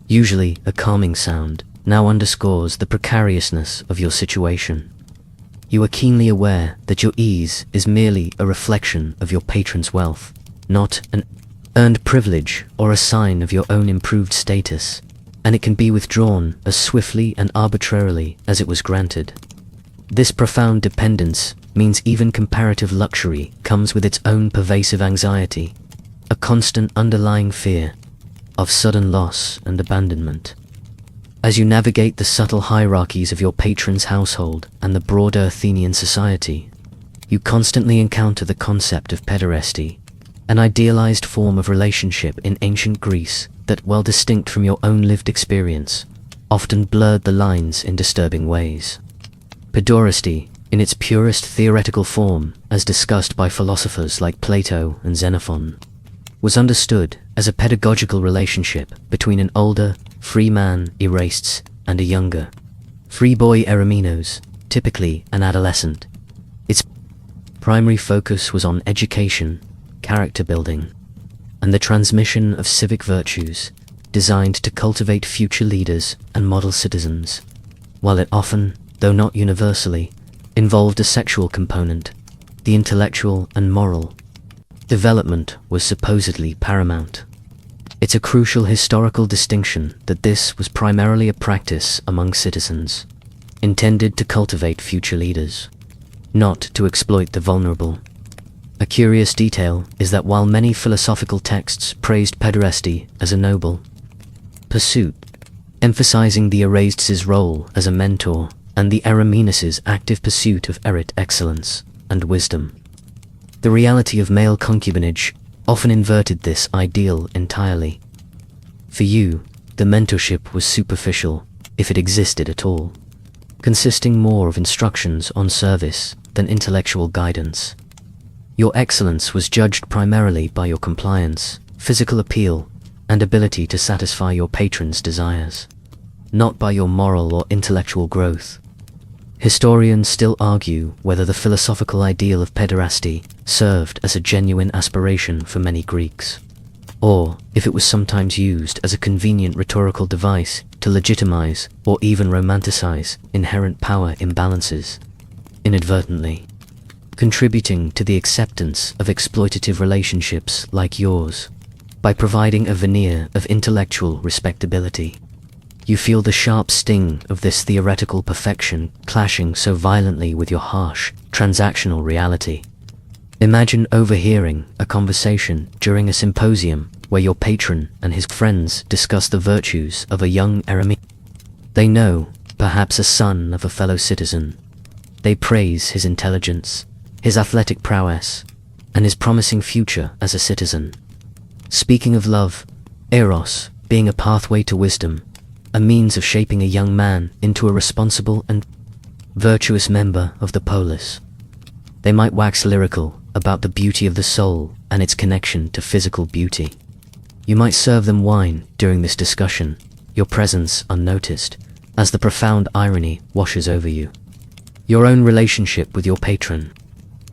usually a calming sound, now underscores the precariousness of your situation. You are keenly aware that your ease is merely a reflection of your patron's wealth, not an earned privilege or a sign of your own improved status, and it can be withdrawn as swiftly and arbitrarily as it was granted. This profound dependence means even comparative luxury comes with its own pervasive anxiety, a constant underlying fear of sudden loss and abandonment. As you navigate the subtle hierarchies of your patron's household and the broader Athenian society, you constantly encounter the concept of pederasty, an idealized form of relationship in ancient Greece that, while distinct from your own lived experience, often blurred the lines in disturbing ways. Pederasty, in its purest theoretical form, as discussed by philosophers like Plato and Xenophon, was understood as a pedagogical relationship between an older, free man, Erastes, and a younger, free boy, Eromenos, typically an adolescent. Its primary focus was on education, character building, and the transmission of civic virtues designed to cultivate future leaders and model citizens, while it often, though not universally, involved a sexual component. The intellectual and moral development was supposedly paramount. It's a crucial historical distinction that this was primarily a practice among citizens, intended to cultivate future leaders, not to exploit the vulnerable. A curious detail is that while many philosophical texts praised pederasty as a noble pursuit, emphasizing the Erastes' role as a mentor and the Eromenos' active pursuit of erudite excellence and wisdom, the reality of male concubinage often inverted this ideal entirely. For you, the mentorship was superficial, if it existed at all, consisting more of instructions on service than intellectual guidance. Your excellence was judged primarily by your compliance, physical appeal, and ability to satisfy your patron's desires, not by your moral or intellectual growth. Historians still argue whether the philosophical ideal of pederasty served as a genuine aspiration for many Greeks, or if it was sometimes used as a convenient rhetorical device to legitimize or even romanticize inherent power imbalances, inadvertently contributing to the acceptance of exploitative relationships like yours. By providing a veneer of intellectual respectability, you feel the sharp sting of this theoretical perfection clashing so violently with your harsh, transactional reality. Imagine overhearing a conversation during a symposium where your patron and his friends discuss the virtues of a young Eromenos. They know, perhaps a son of a fellow citizen. They praise his intelligence, his athletic prowess, and his promising future as a citizen. Speaking of love, Eros, being a pathway to wisdom, a means of shaping a young man into a responsible and virtuous member of the polis. They might wax lyrical about the beauty of the soul and its connection to physical beauty. You might serve them wine during this discussion, your presence unnoticed, as the profound irony washes over you. Your own relationship with your patron,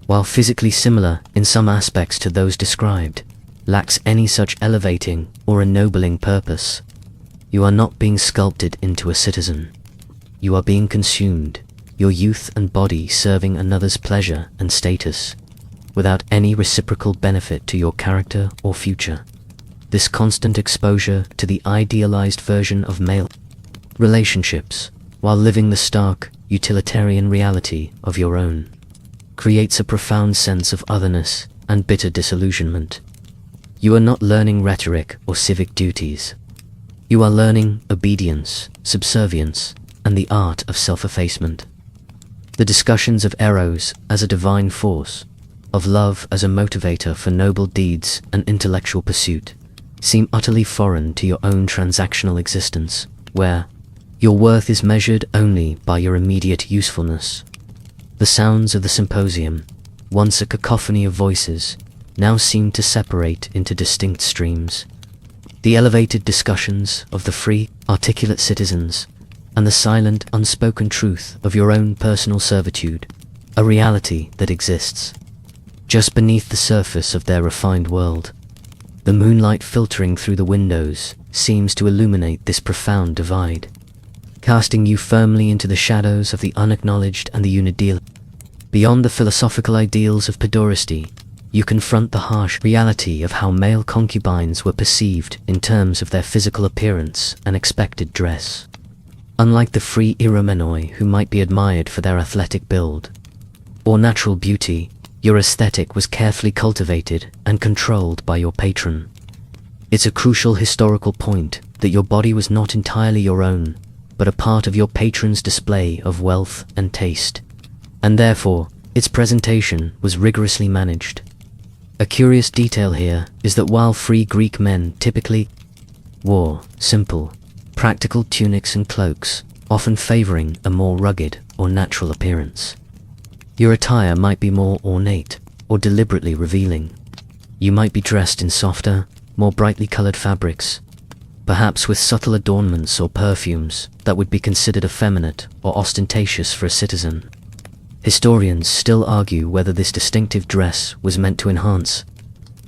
while physically similar in some aspects to those described, lacks any such elevating or ennobling purpose. You are not being sculpted into a citizen. You are being consumed, your youth and body serving another's pleasure and status, without any reciprocal benefit to your character or future. This constant exposure to the idealized version of male relationships, while living the stark, utilitarian reality of your own, creates a profound sense of otherness and bitter disillusionment. You are not learning rhetoric or civic duties. You are learning obedience, subservience, and the art of self-effacement. The discussions of Eros as a divine force, of love as a motivator for noble deeds and intellectual pursuit, seem utterly foreign to your own transactional existence, where your worth is measured only by your immediate usefulness. The sounds of the symposium, once a cacophony of voices, now seem to separate into distinct streams. The elevated discussions of the free, articulate citizens, and the silent, unspoken truth of your own personal servitude, a reality that exists just beneath the surface of their refined world. The moonlight filtering through the windows seems to illuminate this profound divide, casting you firmly into the shadows of the unacknowledged and the unideal. Beyond the philosophical ideals of pederasty, you confront the harsh reality of how male concubines were perceived in terms of their physical appearance and expected dress. Unlike the free eromenoi who might be admired for their athletic build or natural beauty, your aesthetic was carefully cultivated and controlled by your patron. It's a crucial historical point that your body was not entirely your own, but a part of your patron's display of wealth and taste, and therefore its presentation was rigorously managed. A curious detail here is that while free Greek men typically wore simple, practical tunics and cloaks, often favoring a more rugged or natural appearance, your attire might be more ornate or deliberately revealing. You might be dressed in softer, more brightly colored fabrics, perhaps with subtle adornments or perfumes that would be considered effeminate or ostentatious for a citizen. Historians still argue whether this distinctive dress was meant to enhance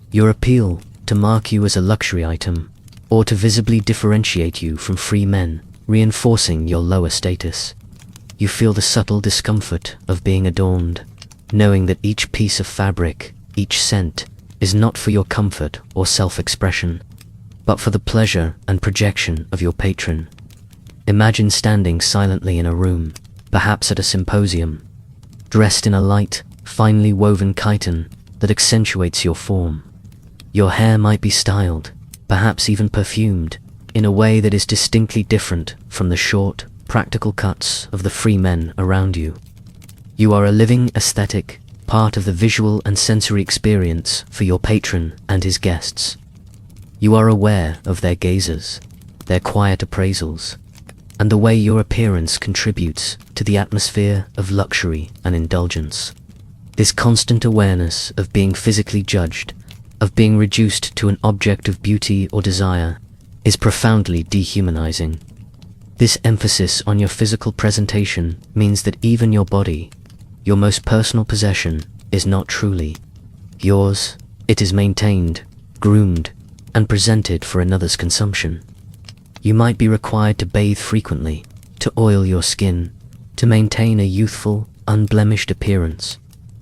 your appeal, to mark you as a luxury item, or to visibly differentiate you from free men, reinforcing your lower status. You feel the subtle discomfort of being adorned, knowing that each piece of fabric, each scent, is not for your comfort or self-expression, but for the pleasure and projection of your patron. Imagine standing silently in a room, perhaps at a symposium, dressed in a light, finely woven chiton that accentuates your form. Your hair might be styled, perhaps even perfumed, in a way that is distinctly different from the short, practical cuts of the free men around you. You are a living aesthetic, part of the visual and sensory experience for your patron and his guests. You are aware of their gazes, their quiet appraisals, and the way your appearance contributes to the atmosphere of luxury and indulgence. This constant awareness of being physically judged, of being reduced to an object of beauty or desire, is profoundly dehumanizing. This emphasis on your physical presentation means that even your body, your most personal possession, is not truly yours. It is maintained, groomed, and presented for another's consumption. You might be required to bathe frequently, to oil your skin, to maintain a youthful, unblemished appearance,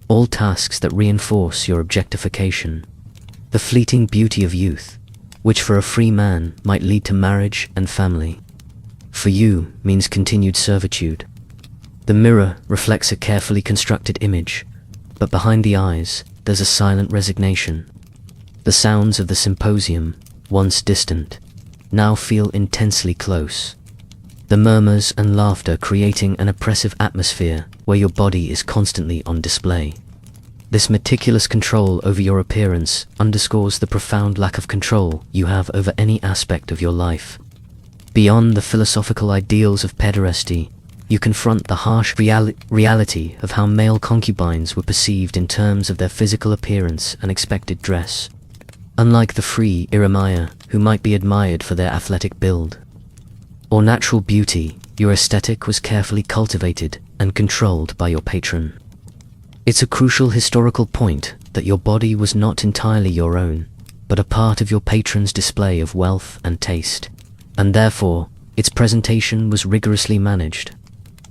all tasks that reinforce your objectification. The fleeting beauty of youth, which for a free man might lead to marriage and family, for you means continued servitude. The mirror reflects a carefully constructed image, but behind the eyes there's a silent resignation. The sounds of the symposium, once distant, now feel intensely close. The murmurs and laughter creating an oppressive atmosphere where your body is constantly on display. This meticulous control over your appearance underscores the profound lack of control you have over any aspect of your life. Beyond the philosophical ideals of pederasty, you confront the harsh reality of how male concubines were perceived in terms of their physical appearance and expected dress. Unlike the free Iramaya, who might be admired for their athletic build or natural beauty, your aesthetic was carefully cultivated and controlled by your patron. It's a crucial historical point that your body was not entirely your own, but a part of your patron's display of wealth and taste, and therefore its presentation was rigorously managed.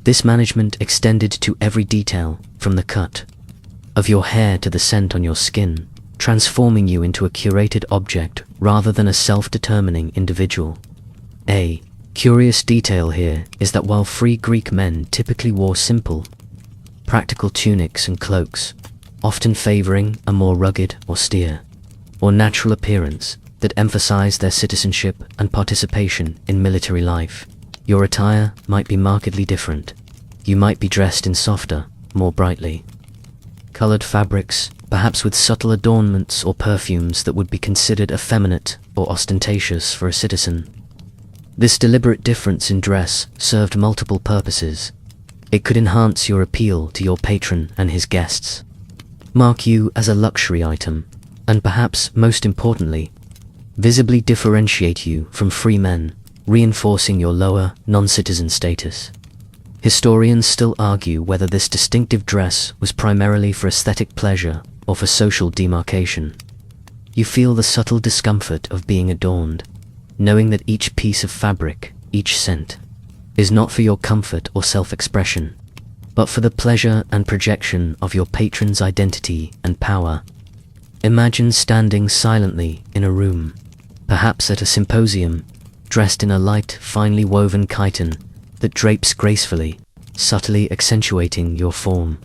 This management extended to every detail, from the cut of your hair to the scent on your skin, transforming you into a curated object rather than a self-determining individual. A curious detail here is that while free Greek men typically wore simple, practical tunics and cloaks, often favoring a more rugged, austere, or natural appearance that emphasized their citizenship and participation in military life, your attire might be markedly different. You might be dressed in softer, more brightly colored fabrics, perhaps with subtle adornments or perfumes that would be considered effeminate or ostentatious for a citizen. This deliberate difference in dress served multiple purposes. It could enhance your appeal to your patron and his guests, mark you as a luxury item, and perhaps most importantly, visibly differentiate you from free men, reinforcing your lower, non-citizen status. Historians still argue whether this distinctive dress was primarily for aesthetic pleasure or for social demarcation. You feel the subtle discomfort of being adorned, knowing that each piece of fabric, each scent, is not for your comfort or self-expression, but for the pleasure and projection of your patron's identity and power. Imagine standing silently in a room, perhaps at a symposium, dressed in a light, finely woven chiton that drapes gracefully, subtly accentuating your form.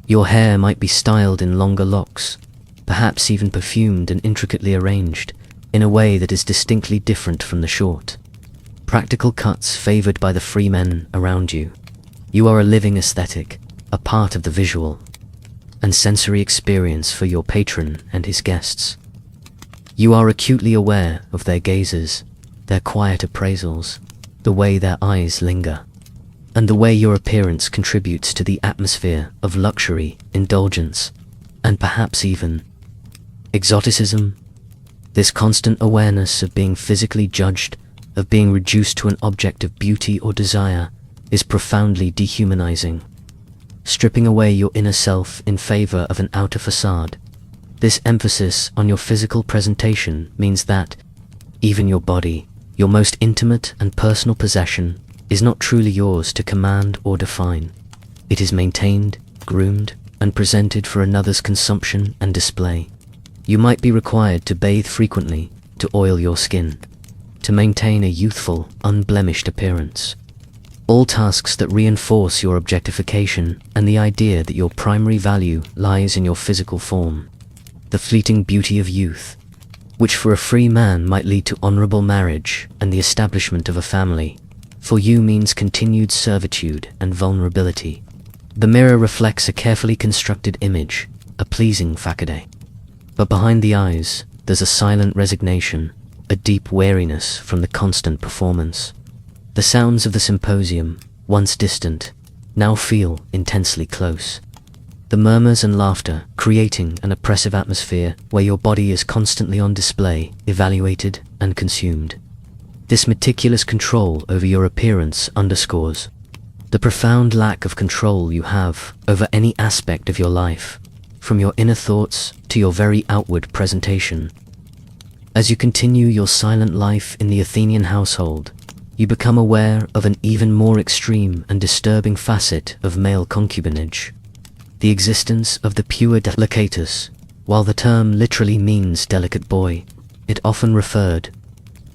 Your hair might be styled in longer locks, perhaps even perfumed and intricately arranged, in a way that is distinctly different from the short, practical cuts favored by the free men around you. You are a living aesthetic, a part of the visual and sensory experience for your patron and his guests. You are acutely aware of their gazes, their quiet appraisals, the way their eyes linger, and the way your appearance contributes to the atmosphere of luxury, indulgence, and perhaps even exoticism. This constant awareness of being physically judged, of being reduced to an object of beauty or desire, is profoundly dehumanizing, stripping away your inner self in favor of an outer facade. This emphasis on your physical presentation means that even your body, your most intimate and personal possession, is not truly yours to command or define. It is maintained, groomed, and presented for another's consumption and display. You might be required to bathe frequently, to oil your skin, to maintain a youthful, unblemished appearance. All tasks that reinforce your objectification and the idea that your primary value lies in your physical form. The fleeting beauty of youth, which for a free man might lead to honorable marriage and the establishment of a family, for you means continued servitude and vulnerability. The mirror reflects a carefully constructed image, a pleasing facade. But behind the eyes, there's a silent resignation, a deep weariness from the constant performance. The sounds of the symposium, once distant, now feel intensely close. The murmurs and laughter creating an oppressive atmosphere where your body is constantly on display, evaluated and consumed. This meticulous control over your appearance underscores the profound lack of control you have over any aspect of your life, from your inner thoughts to your very outward presentation. As you continue your silent life in the Athenian household, you become aware of an even more extreme and disturbing facet of male concubinage, the existence of the pure delicatus. While the term literally means delicate boy, it often referred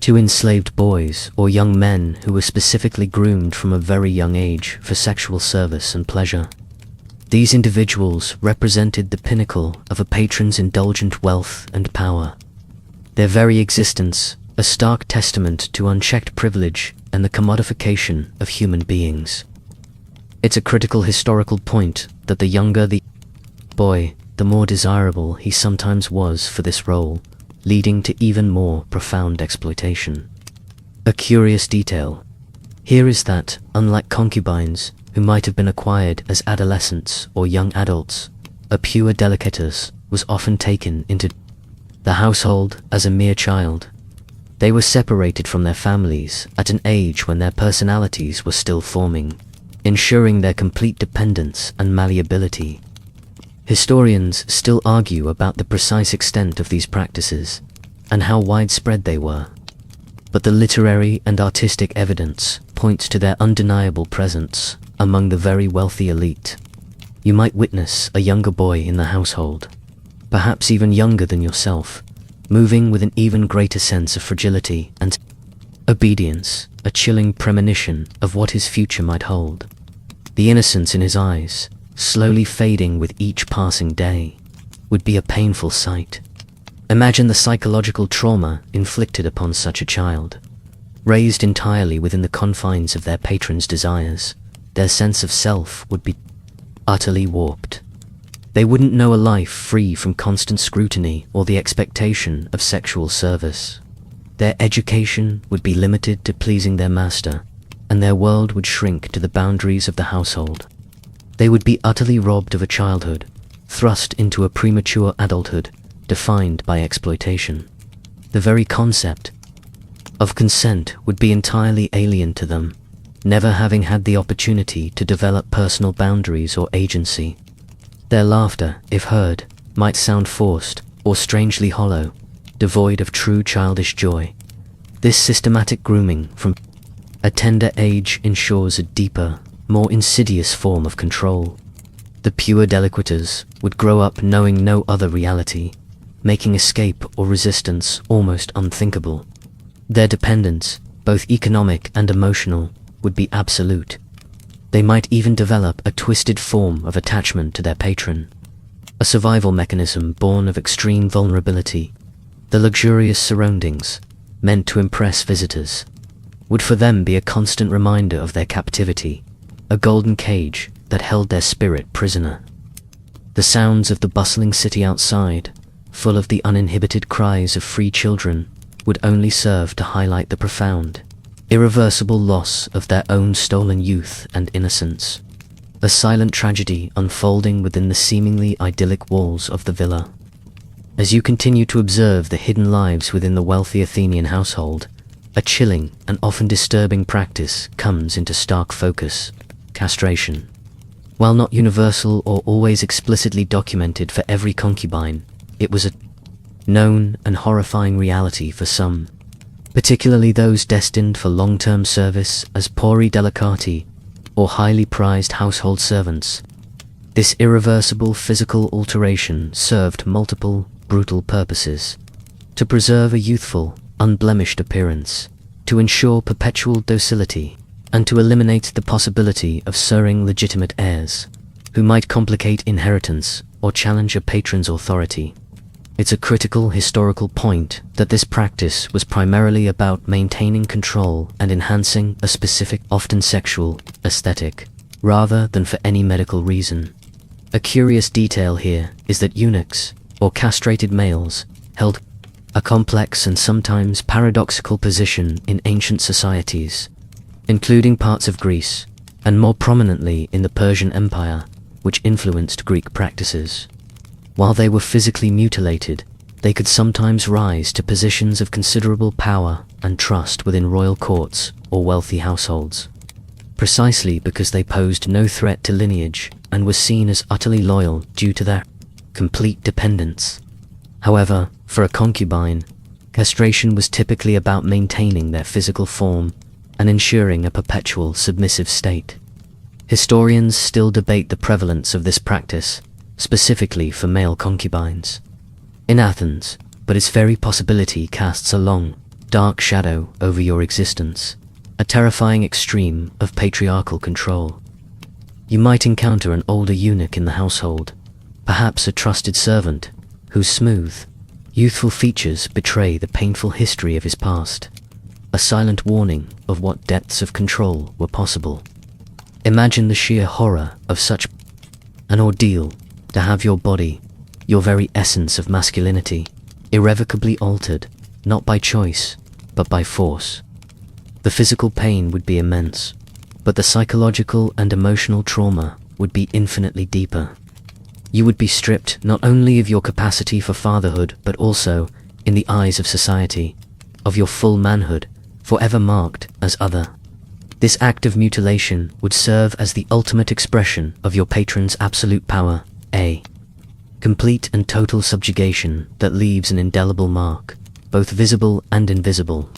to enslaved boys or young men who were specifically groomed from a very young age for sexual service and pleasure. These individuals represented the pinnacle of a patron's indulgent wealth and power. Their very existence, a stark testament to unchecked privilege and the commodification of human beings. It's a critical historical point that the younger the boy, the more desirable he sometimes was for this role, leading to even more profound exploitation. A curious detail here is that, unlike concubines, who might have been acquired as adolescents or young adults, a pure delicatus was often taken into the household as a mere child. They were separated from their families at an age when their personalities were still forming, ensuring their complete dependence and malleability. Historians still argue about the precise extent of these practices and how widespread they were, but the literary and artistic evidence points to their undeniable presence among the very wealthy elite. You might witness a younger boy in the household, perhaps even younger than yourself, moving with an even greater sense of fragility and obedience, a chilling premonition of what his future might hold. The innocence in his eyes, slowly fading with each passing day, would be a painful sight. Imagine the psychological trauma inflicted upon such a child. Raised entirely within the confines of their patron's desires, their sense of self would be utterly warped. They wouldn't know a life free from constant scrutiny or the expectation of sexual service. Their education would be limited to pleasing their master, and their world would shrink to the boundaries of the household. They would be utterly robbed of a childhood, thrust into a premature adulthood defined by exploitation. The very concept of consent would be entirely alien to them, never having had the opportunity to develop personal boundaries or agency. Their laughter, if heard, might sound forced or strangely hollow, devoid of true childish joy. This systematic grooming from a tender age ensures a deeper, more insidious form of control. The pure deliquators would grow up knowing no other reality, making escape or resistance almost unthinkable. Their dependence, both economic and emotional, would be absolute. They might even develop a twisted form of attachment to their patron, a survival mechanism born of extreme vulnerability. The luxurious surroundings, meant to impress visitors, would for them be a constant reminder of their captivity, a golden cage that held their spirit prisoner. The sounds of the bustling city outside, full of the uninhibited cries of free children, would only serve to highlight the profound, irreversible loss of their own stolen youth and innocence, a silent tragedy unfolding within the seemingly idyllic walls of the villa. As you continue to observe the hidden lives within the wealthy Athenian household, a chilling and often disturbing practice comes into stark focus: castration. While not universal or always explicitly documented for every concubine, it was a known and horrifying reality for some, particularly those destined for long-term service as pori delicati or highly prized household servants. This irreversible physical alteration served multiple, brutal purposes: to preserve a youthful, unblemished appearance, to ensure perpetual docility, and to eliminate the possibility of sirring legitimate heirs, who might complicate inheritance or challenge a patron's authority. It's a critical historical point that this practice was primarily about maintaining control and enhancing a specific, often sexual, aesthetic, rather than for any medical reason. A curious detail here is that eunuchs, or castrated males, held a complex and sometimes paradoxical position in ancient societies, including parts of Greece, and more prominently in the Persian Empire, which influenced Greek practices. While they were physically mutilated, they could sometimes rise to positions of considerable power and trust within royal courts or wealthy households, precisely because they posed no threat to lineage and were seen as utterly loyal due to their complete dependence. However, for a concubine, castration was typically about maintaining their physical form and ensuring a perpetual submissive state. Historians still debate the prevalence of this practice, specifically for male concubines in Athens, but its very possibility casts a long, dark shadow over your existence, a terrifying extreme of patriarchal control. You might encounter an older eunuch in the household, perhaps a trusted servant, whose smooth, youthful features betray the painful history of his past, a silent warning of what depths of control were possible. Imagine the sheer horror of such an ordeal, to have your body, your very essence of masculinity, irrevocably altered, not by choice, but by force. The physical pain would be immense, but the psychological and emotional trauma would be infinitely deeper. You would be stripped not only of your capacity for fatherhood, but also, in the eyes of society, of your full manhood, forever marked as other. This act of mutilation would serve as the ultimate expression of your patron's absolute power, a complete and total subjugation that leaves an indelible mark, both visible and invisible.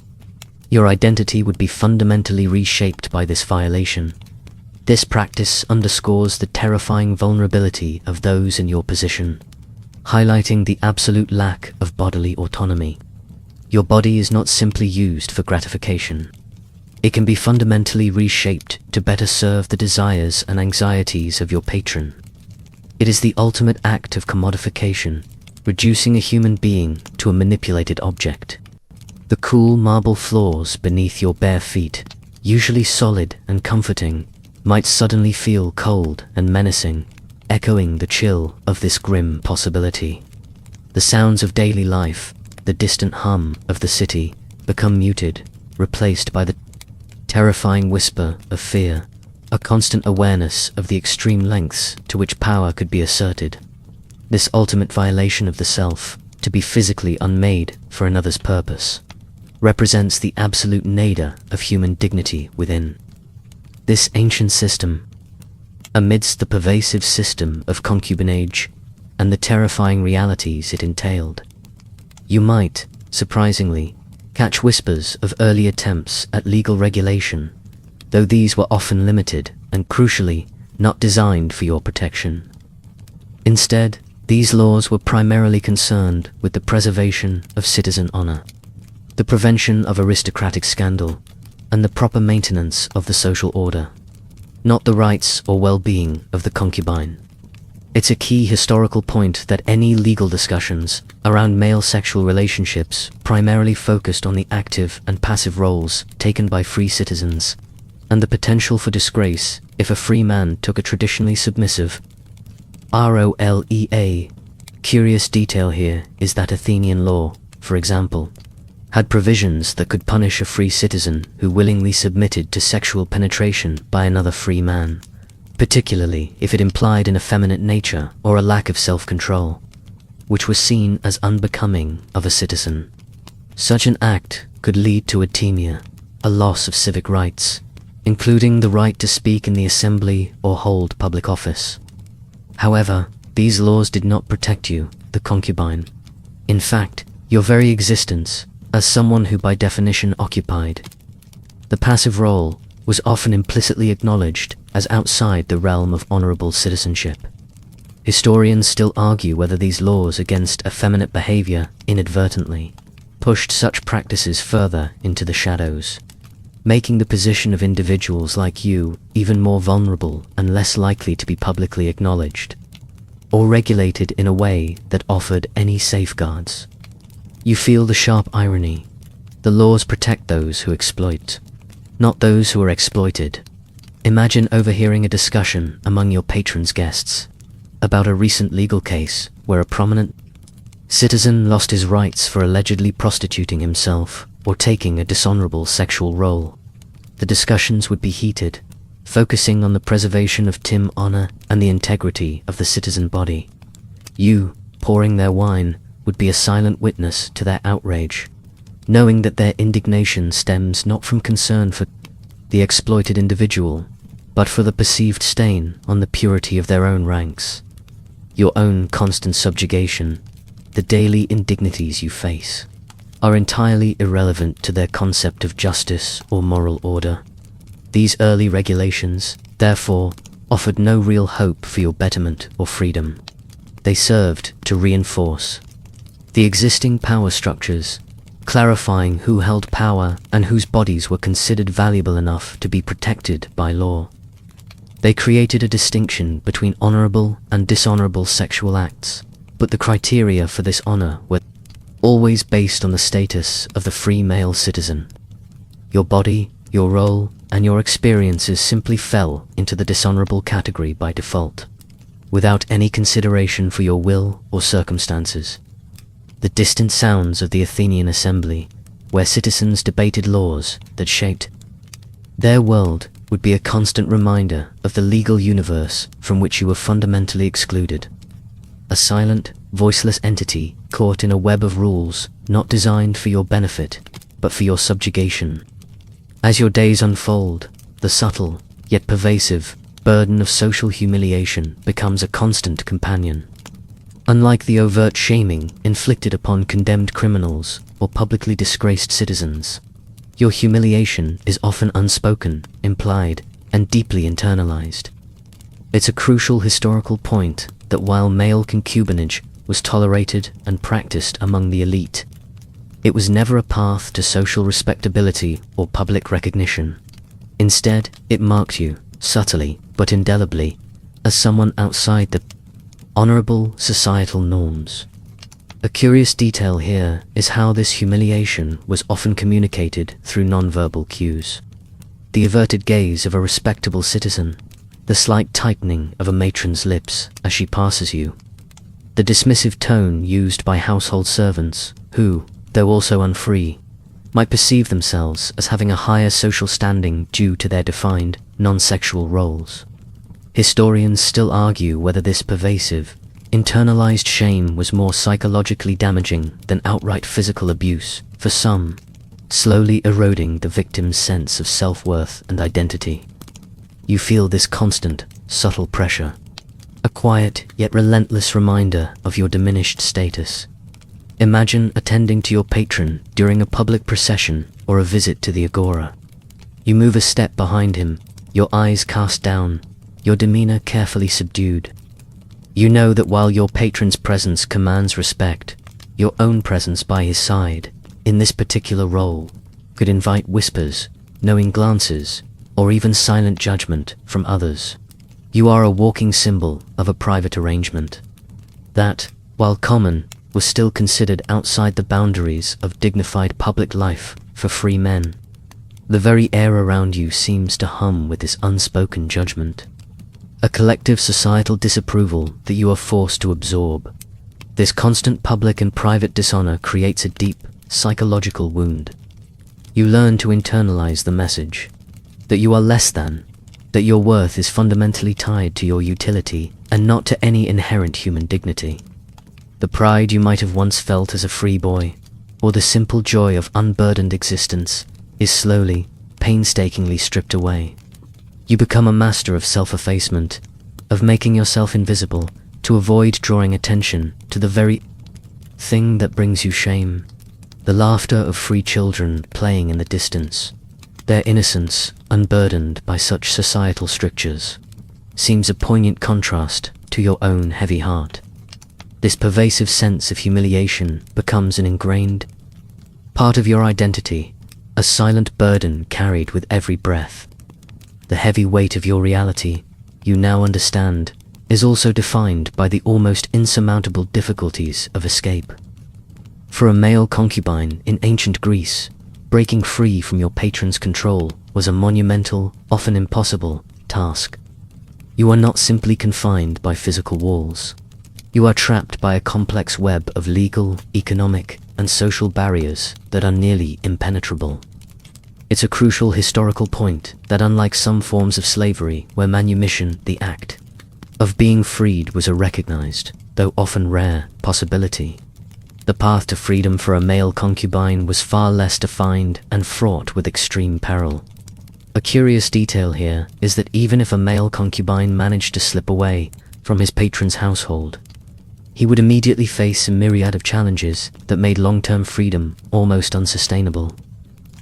Your identity would be fundamentally reshaped by this violation. This practice underscores the terrifying vulnerability of those in your position, highlighting the absolute lack of bodily autonomy. Your body is not simply used for gratification. It can be fundamentally reshaped to better serve the desires and anxieties of your patron. It is the ultimate act of commodification, reducing a human being to a manipulated object. The cool marble floors beneath your bare feet, usually solid and comforting, might suddenly feel cold and menacing, echoing the chill of this grim possibility. The sounds of daily life, the distant hum of the city, become muted, replaced by the terrifying whisper of fear, a constant awareness of the extreme lengths to which power could be asserted. This ultimate violation of the self, to be physically unmade for another's purpose, represents the absolute nadir of human dignity within. This ancient system, amidst the pervasive system of concubinage and the terrifying realities it entailed, you might, surprisingly, catch whispers of early attempts at legal regulation, though these were often limited and, crucially, not designed for your protection. Instead, these laws were primarily concerned with the preservation of citizen honor, the prevention of aristocratic scandal, and the proper maintenance of the social order, not the rights or well-being of the concubine. It's a key historical point that any legal discussions around male sexual relationships primarily focused on the active and passive roles taken by free citizens, and the potential for disgrace if a free man took a traditionally submissive role. Curious detail here is that Athenian law, for example, had provisions that could punish a free citizen who willingly submitted to sexual penetration by another free man, particularly if it implied an effeminate nature or a lack of self-control, which was seen as unbecoming of a citizen. Such an act could lead to atemia, a loss of civic rights, including the right to speak in the assembly or hold public office. However, these laws did not protect you, the concubine. In fact, your very existence, as someone who by definition occupied the passive role, was often implicitly acknowledged as outside the realm of honorable citizenship. Historians still argue whether these laws against effeminate behavior inadvertently pushed such practices further into the shadows, making the position of individuals like you even more vulnerable and less likely to be publicly acknowledged or regulated in a way that offered any safeguards. You feel the sharp irony. The laws protect those who exploit, not those who are exploited. Imagine overhearing a discussion among your patron's guests about a recent legal case where a prominent citizen lost his rights for allegedly prostituting himself or taking a dishonorable sexual role. The discussions would be heated, focusing on the preservation of honor and the integrity of the citizen body. You, pouring their wine, would be a silent witness to their outrage, knowing that their indignation stems not from concern for the exploited individual, but for the perceived stain on the purity of their own ranks. Your own constant subjugation, the daily indignities you face, are entirely irrelevant to their concept of justice or moral order. These early regulations, therefore, offered no real hope for your betterment or freedom. They served to reinforce the existing power structures, clarifying who held power and whose bodies were considered valuable enough to be protected by law. They created a distinction between honorable and dishonorable sexual acts, but the criteria for this honor were always based on the status of the free male citizen. Your body, your role, and your experiences simply fell into the dishonorable category by default, without any consideration for your will or circumstances. The distant sounds of the Athenian assembly, where citizens debated laws that shaped Their world would be a constant reminder of the legal universe from which you were fundamentally excluded. A silent, voiceless entity caught in a web of rules not designed for your benefit, but for your subjugation. As your days unfold, the subtle, yet pervasive, burden of social humiliation becomes a constant companion. Unlike the overt shaming inflicted upon condemned criminals or publicly disgraced citizens, your humiliation is often unspoken, implied, and deeply internalized. It's a crucial historical point that while male concubinage was tolerated and practiced among the elite, it was never a path to social respectability or public recognition. Instead, it marked you, subtly but indelibly, as someone outside the honorable societal norms. A curious detail here is how this humiliation was often communicated through nonverbal cues. The averted gaze of a respectable citizen, the slight tightening of a matron's lips as she passes you, the dismissive tone used by household servants who, though also unfree, might perceive themselves as having a higher social standing due to their defined, non-sexual roles. Historians still argue whether this pervasive, internalized shame was more psychologically damaging than outright physical abuse, for some, slowly eroding the victim's sense of self-worth and identity. You feel this constant, subtle pressure, a quiet yet relentless reminder of your diminished status. Imagine attending to your patron during a public procession or a visit to the agora. You move a step behind him, your eyes cast down, your demeanor carefully subdued. You know that while your patron's presence commands respect, your own presence by his side, in this particular role, could invite whispers, knowing glances, or even silent judgment from others. You are a walking symbol of a private arrangement that, while common, was still considered outside the boundaries of dignified public life for free men. The very air around you seems to hum with this unspoken judgment, a collective societal disapproval that you are forced to absorb. This constant public and private dishonor creates a deep, psychological wound. You learn to internalize the message that you are less than, that your worth is fundamentally tied to your utility and not to any inherent human dignity. The pride you might have once felt as a free boy, or the simple joy of unburdened existence, is slowly, painstakingly stripped away. You become a master of self-effacement, of making yourself invisible, to avoid drawing attention to the very thing that brings you shame. The laughter of free children playing in the distance, their innocence unburdened by such societal strictures, seems a poignant contrast to your own heavy heart. This pervasive sense of humiliation becomes an ingrained part of your identity, a silent burden carried with every breath. The heavy weight of your reality, you now understand, is also defined by the almost insurmountable difficulties of escape. For a male concubine in ancient Greece, breaking free from your patron's control was a monumental, often impossible, task. You are not simply confined by physical walls. You are trapped by a complex web of legal, economic, and social barriers that are nearly impenetrable. It's a crucial historical point that unlike some forms of slavery where manumission, the act of being freed, was a recognized, though often rare, possibility, the path to freedom for a male concubine was far less defined and fraught with extreme peril. A curious detail here is that even if a male concubine managed to slip away from his patron's household, he would immediately face a myriad of challenges that made long-term freedom almost unsustainable.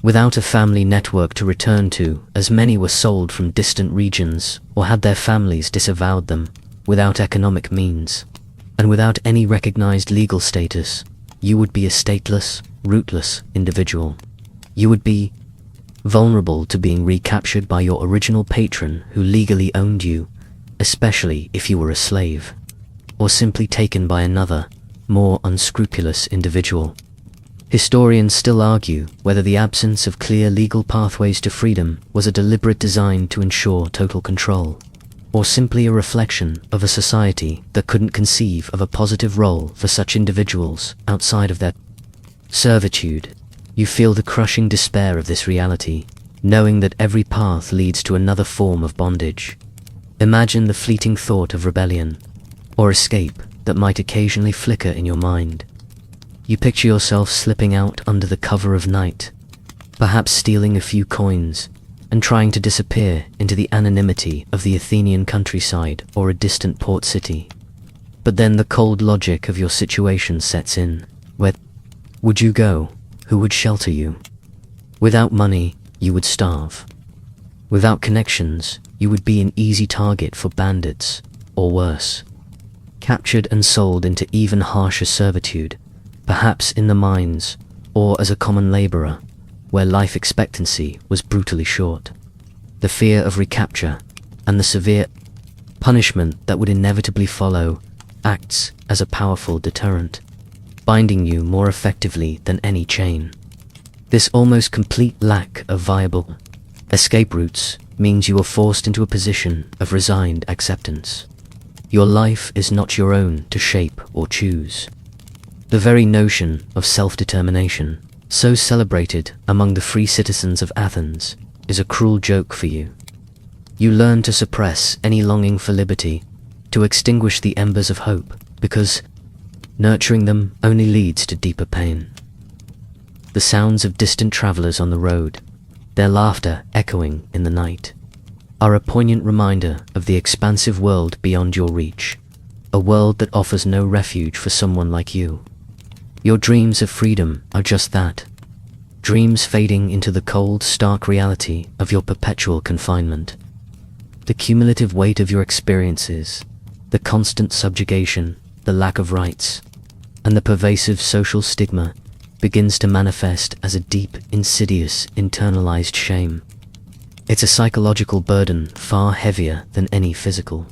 Without a family network to return to, as many were sold from distant regions or had their families disavowed them, without economic means, and without any recognized legal status, you would be a stateless, rootless individual. You would be vulnerable to being recaptured by your original patron who legally owned you, especially if you were a slave, or simply taken by another, more unscrupulous individual. Historians still argue whether the absence of clear legal pathways to freedom was a deliberate design to ensure total control, or simply a reflection of a society that couldn't conceive of a positive role for such individuals outside of their servitude. You feel the crushing despair of this reality, knowing that every path leads to another form of bondage. Imagine the fleeting thought of rebellion or escape that might occasionally flicker in your mind. You picture yourself slipping out under the cover of night, perhaps stealing a few coins and trying to disappear into the anonymity of the Athenian countryside or a distant port city. But then the cold logic of your situation sets in. Where would you go? Who would shelter you? Without money, you would starve. Without connections, you would be an easy target for bandits, or worse, captured and sold into even harsher servitude, perhaps in the mines, or as a common laborer, where life expectancy was brutally short. The fear of recapture and the severe punishment that would inevitably follow acts as a powerful deterrent, binding you more effectively than any chain. This almost complete lack of viable escape routes means you are forced into a position of resigned acceptance. Your life is not your own to shape or choose. The very notion of self-determination, so celebrated among the free citizens of Athens, is a cruel joke for you. You learn to suppress any longing for liberty, to extinguish the embers of hope, because nurturing them only leads to deeper pain. The sounds of distant travelers on the road, their laughter echoing in the night, are a poignant reminder of the expansive world beyond your reach, a world that offers no refuge for someone like you. Your dreams of freedom are just that, dreams fading into the cold, stark reality of your perpetual confinement. The cumulative weight of your experiences, the constant subjugation, the lack of rights, and the pervasive social stigma begins to manifest as a deep, insidious, internalized shame. It's a psychological burden far heavier than any physical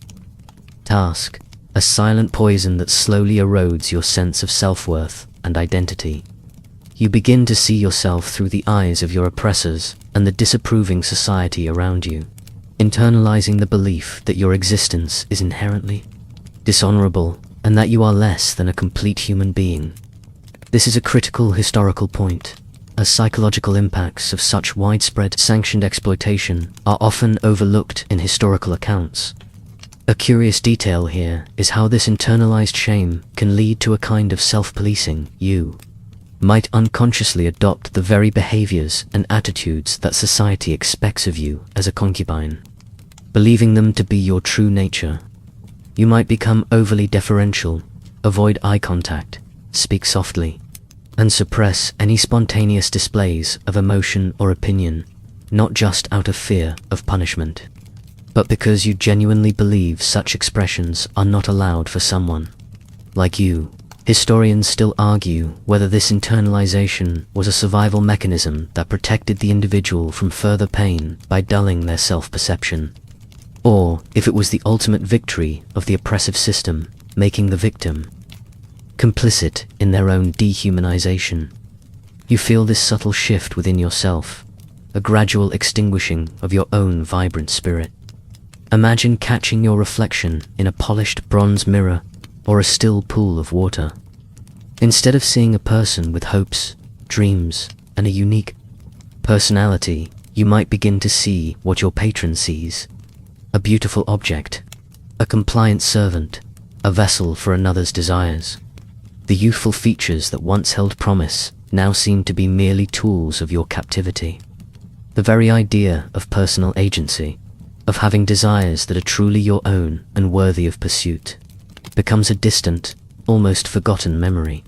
task, a silent poison that slowly erodes your sense of self-worth and identity. You begin to see yourself through the eyes of your oppressors and the disapproving society around you, internalizing the belief that your existence is inherently dishonorable and that you are less than a complete human being. This is a critical historical point, as psychological impacts of such widespread sanctioned exploitation are often overlooked in historical accounts. A curious detail here is how this internalized shame can lead to a kind of self-policing. You might unconsciously adopt the very behaviors and attitudes that society expects of you as a concubine, believing them to be your true nature. You might become overly deferential, avoid eye contact, speak softly, and suppress any spontaneous displays of emotion or opinion, not just out of fear of punishment, but because you genuinely believe such expressions are not allowed for someone like you. Historians still argue whether this internalization was a survival mechanism that protected the individual from further pain by dulling their self-perception, or if it was the ultimate victory of the oppressive system, making the victim complicit in their own dehumanization. You feel this subtle shift within yourself, a gradual extinguishing of your own vibrant spirit. Imagine catching your reflection in a polished bronze mirror or a still pool of water. Instead of seeing a person with hopes, dreams, and a unique personality, you might begin to see what your patron sees: a beautiful object, a compliant servant, a vessel for another's desires. The youthful features that once held promise now seem to be merely tools of your captivity. The very idea of personal agency, of having desires that are truly your own and worthy of pursuit, becomes a distant, almost forgotten memory.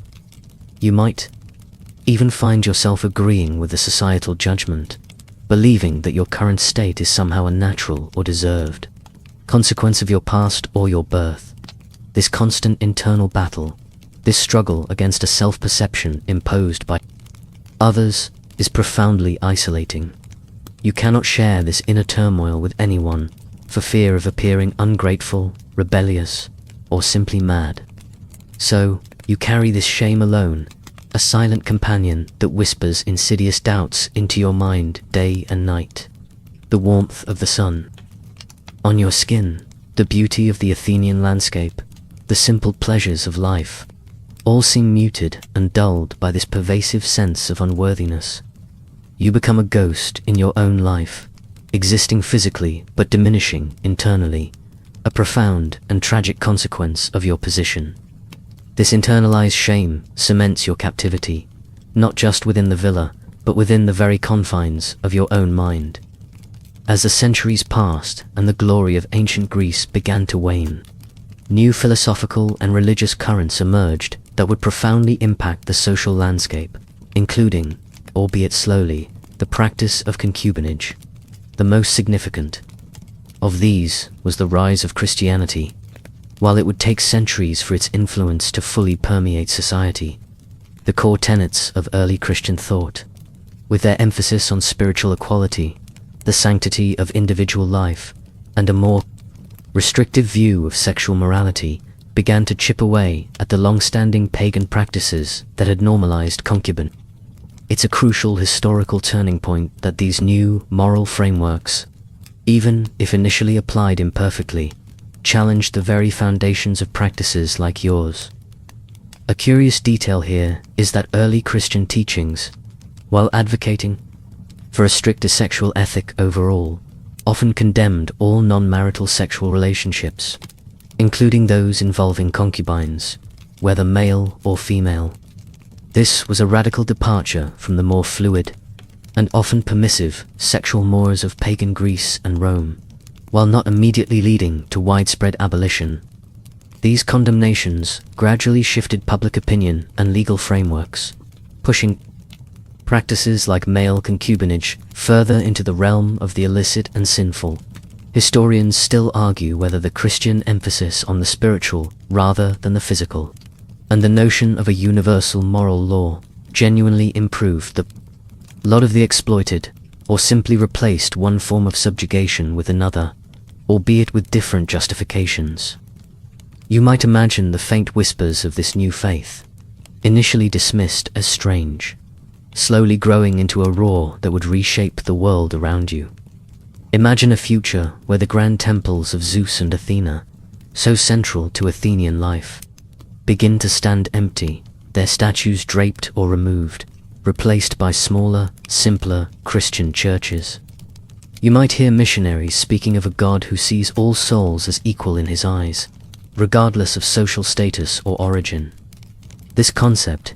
You might even find yourself agreeing with the societal judgment, believing that your current state is somehow unnatural or deserved, consequence of your past or your birth. This constant internal battle, this struggle against a self-perception imposed by others, is profoundly isolating. You cannot share this inner turmoil with anyone for fear of appearing ungrateful, rebellious, or simply mad. So, you carry this shame alone, a silent companion that whispers insidious doubts into your mind day and night. The warmth of the sun on your skin, the beauty of the Athenian landscape, the simple pleasures of life, all seem muted and dulled by this pervasive sense of unworthiness. You become a ghost in your own life, existing physically but diminishing internally, a profound and tragic consequence of your position. This internalized shame cements your captivity, not just within the villa, but within the very confines of your own mind. As the centuries passed and the glory of ancient Greece began to wane, new philosophical and religious currents emerged that would profoundly impact the social landscape, including, albeit slowly, the practice of concubinage. The most significant of these was the rise of Christianity. While it would take centuries for its influence to fully permeate society, the core tenets of early Christian thought, with their emphasis on spiritual equality, the sanctity of individual life, and a more restrictive view of sexual morality, began to chip away at the long-standing pagan practices that had normalized concubine. It's a crucial historical turning point that these new moral frameworks, even if initially applied imperfectly, challenged the very foundations of practices like yours. A curious detail here is that early Christian teachings, while advocating for a stricter sexual ethic overall, often condemned all non-marital sexual relationships, including those involving concubines, whether male or female. This was a radical departure from the more fluid and often permissive sexual mores of pagan Greece and Rome. While not immediately leading to widespread abolition, these condemnations gradually shifted public opinion and legal frameworks, pushing practices like male concubinage further into the realm of the illicit and sinful. Historians still argue whether the Christian emphasis on the spiritual rather than the physical, and the notion of a universal moral law, genuinely improved the lot of the exploited, or simply replaced one form of subjugation with another, albeit with different justifications. You might imagine the faint whispers of this new faith, initially dismissed as strange, slowly growing into a roar that would reshape the world around you. Imagine a future where the grand temples of Zeus and Athena, so central to Athenian life, begin to stand empty, their statues draped or removed, replaced by smaller, simpler Christian churches. You might hear missionaries speaking of a God who sees all souls as equal in his eyes, regardless of social status or origin. This concept,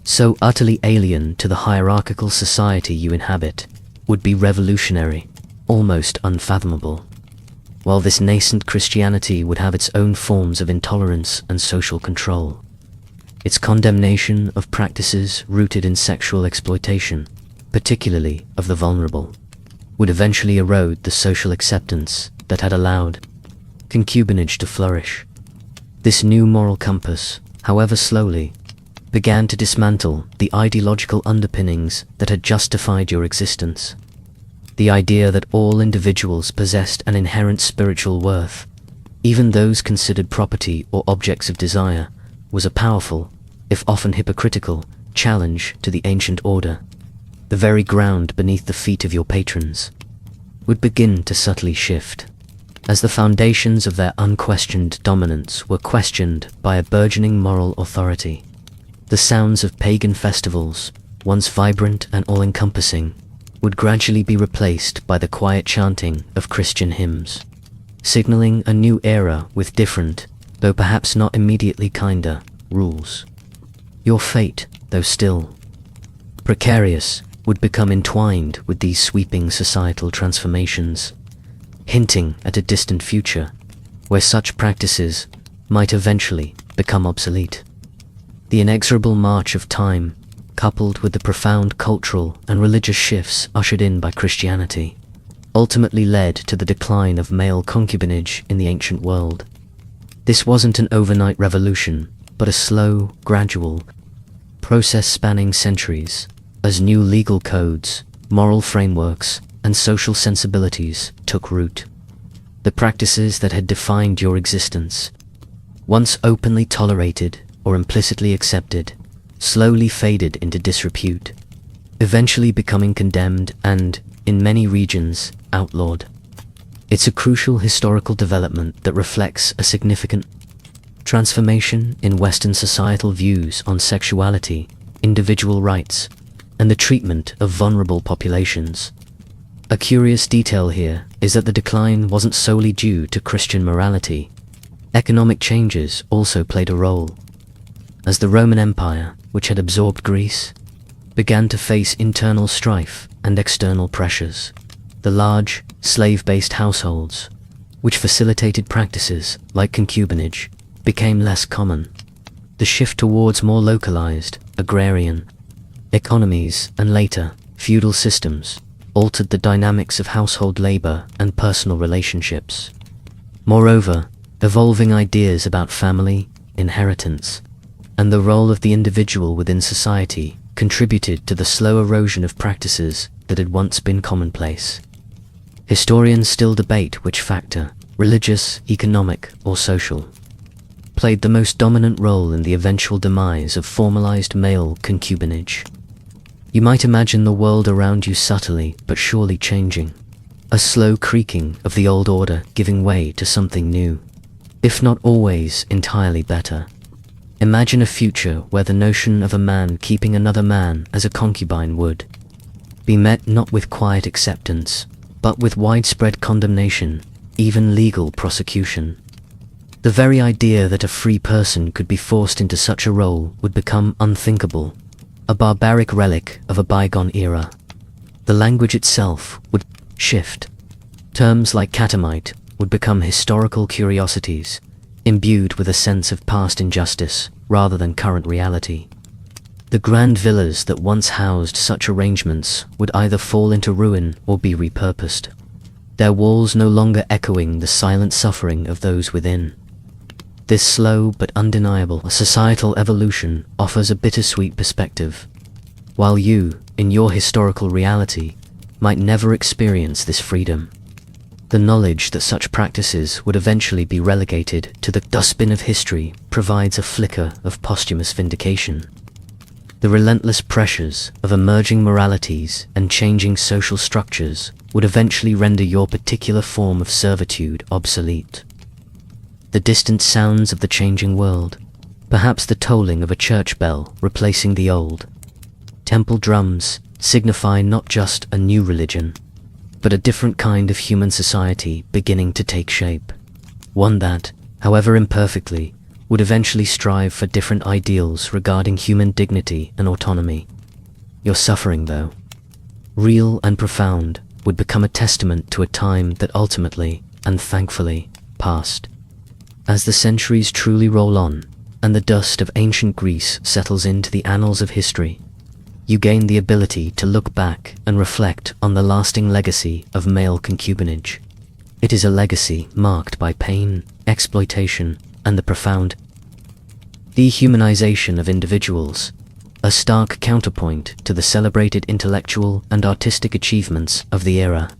so utterly alien to the hierarchical society you inhabit, would be revolutionary, almost unfathomable. While this nascent Christianity would have its own forms of intolerance and social control, its condemnation of practices rooted in sexual exploitation, particularly of the vulnerable, would eventually erode the social acceptance that had allowed concubinage to flourish. This new moral compass, however slowly, began to dismantle the ideological underpinnings that had justified your existence. The idea that all individuals possessed an inherent spiritual worth, even those considered property or objects of desire, was a powerful, if often hypocritical, challenge to the ancient order. The very ground beneath the feet of your patrons would begin to subtly shift, as the foundations of their unquestioned dominance were questioned by a burgeoning moral authority. The sounds of pagan festivals, once vibrant and all-encompassing, would gradually be replaced by the quiet chanting of Christian hymns, signaling a new era with different, though perhaps not immediately kinder, rules. Your fate, though still precarious, would become entwined with these sweeping societal transformations, hinting at a distant future where such practices might eventually become obsolete. The inexorable march of time, coupled with the profound cultural and religious shifts ushered in by Christianity, ultimately led to the decline of male concubinage in the ancient world. This wasn't an overnight revolution, but a slow, gradual process spanning centuries, as new legal codes, moral frameworks, and social sensibilities took root. The practices that had defined your existence, once openly tolerated or implicitly accepted, slowly faded into disrepute, eventually becoming condemned and, in many regions, outlawed. It's a crucial historical development that reflects a significant transformation in Western societal views on sexuality, individual rights, and the treatment of vulnerable populations. A curious detail here is that the decline wasn't solely due to Christian morality. Economic changes also played a role. As the Roman Empire, which had absorbed Greece, began to face internal strife and external pressures, the large, slave-based households, which facilitated practices like concubinage, became less common. The shift towards more localized, agrarian economies and later, feudal systems altered the dynamics of household labor and personal relationships. Moreover, evolving ideas about family, inheritance, and the role of the individual within society contributed to the slow erosion of practices that had once been commonplace. Historians still debate which factor, religious, economic, or social, played the most dominant role in the eventual demise of formalized male concubinage. You might imagine the world around you subtly but surely changing, a slow creaking of the old order giving way to something new, if not always entirely better. Imagine a future where the notion of a man keeping another man as a concubine would be met not with quiet acceptance, but with widespread condemnation, even legal prosecution. The very idea that a free person could be forced into such a role would become unthinkable, a barbaric relic of a bygone era. The language itself would shift. Terms like catamite would become historical curiosities, imbued with a sense of past injustice rather than current reality. The grand villas that once housed such arrangements would either fall into ruin or be repurposed, their walls no longer echoing the silent suffering of those within. This slow but undeniable societal evolution offers a bittersweet perspective. While you, in your historical reality, might never experience this freedom, the knowledge that such practices would eventually be relegated to the dustbin of history provides a flicker of posthumous vindication. The relentless pressures of emerging moralities and changing social structures would eventually render your particular form of servitude obsolete. The distant sounds of the changing world, perhaps the tolling of a church bell replacing the old temple drums, signify not just a new religion, but a different kind of human society beginning to take shape. One that, however imperfectly, would eventually strive for different ideals regarding human dignity and autonomy. Your suffering, though, real and profound, would become a testament to a time that ultimately, and thankfully, passed. As the centuries truly roll on, and the dust of ancient Greece settles into the annals of history, you gain the ability to look back and reflect on the lasting legacy of male concubinage. It is a legacy marked by pain, exploitation, and the profound dehumanization of individuals, a stark counterpoint to the celebrated intellectual and artistic achievements of the era.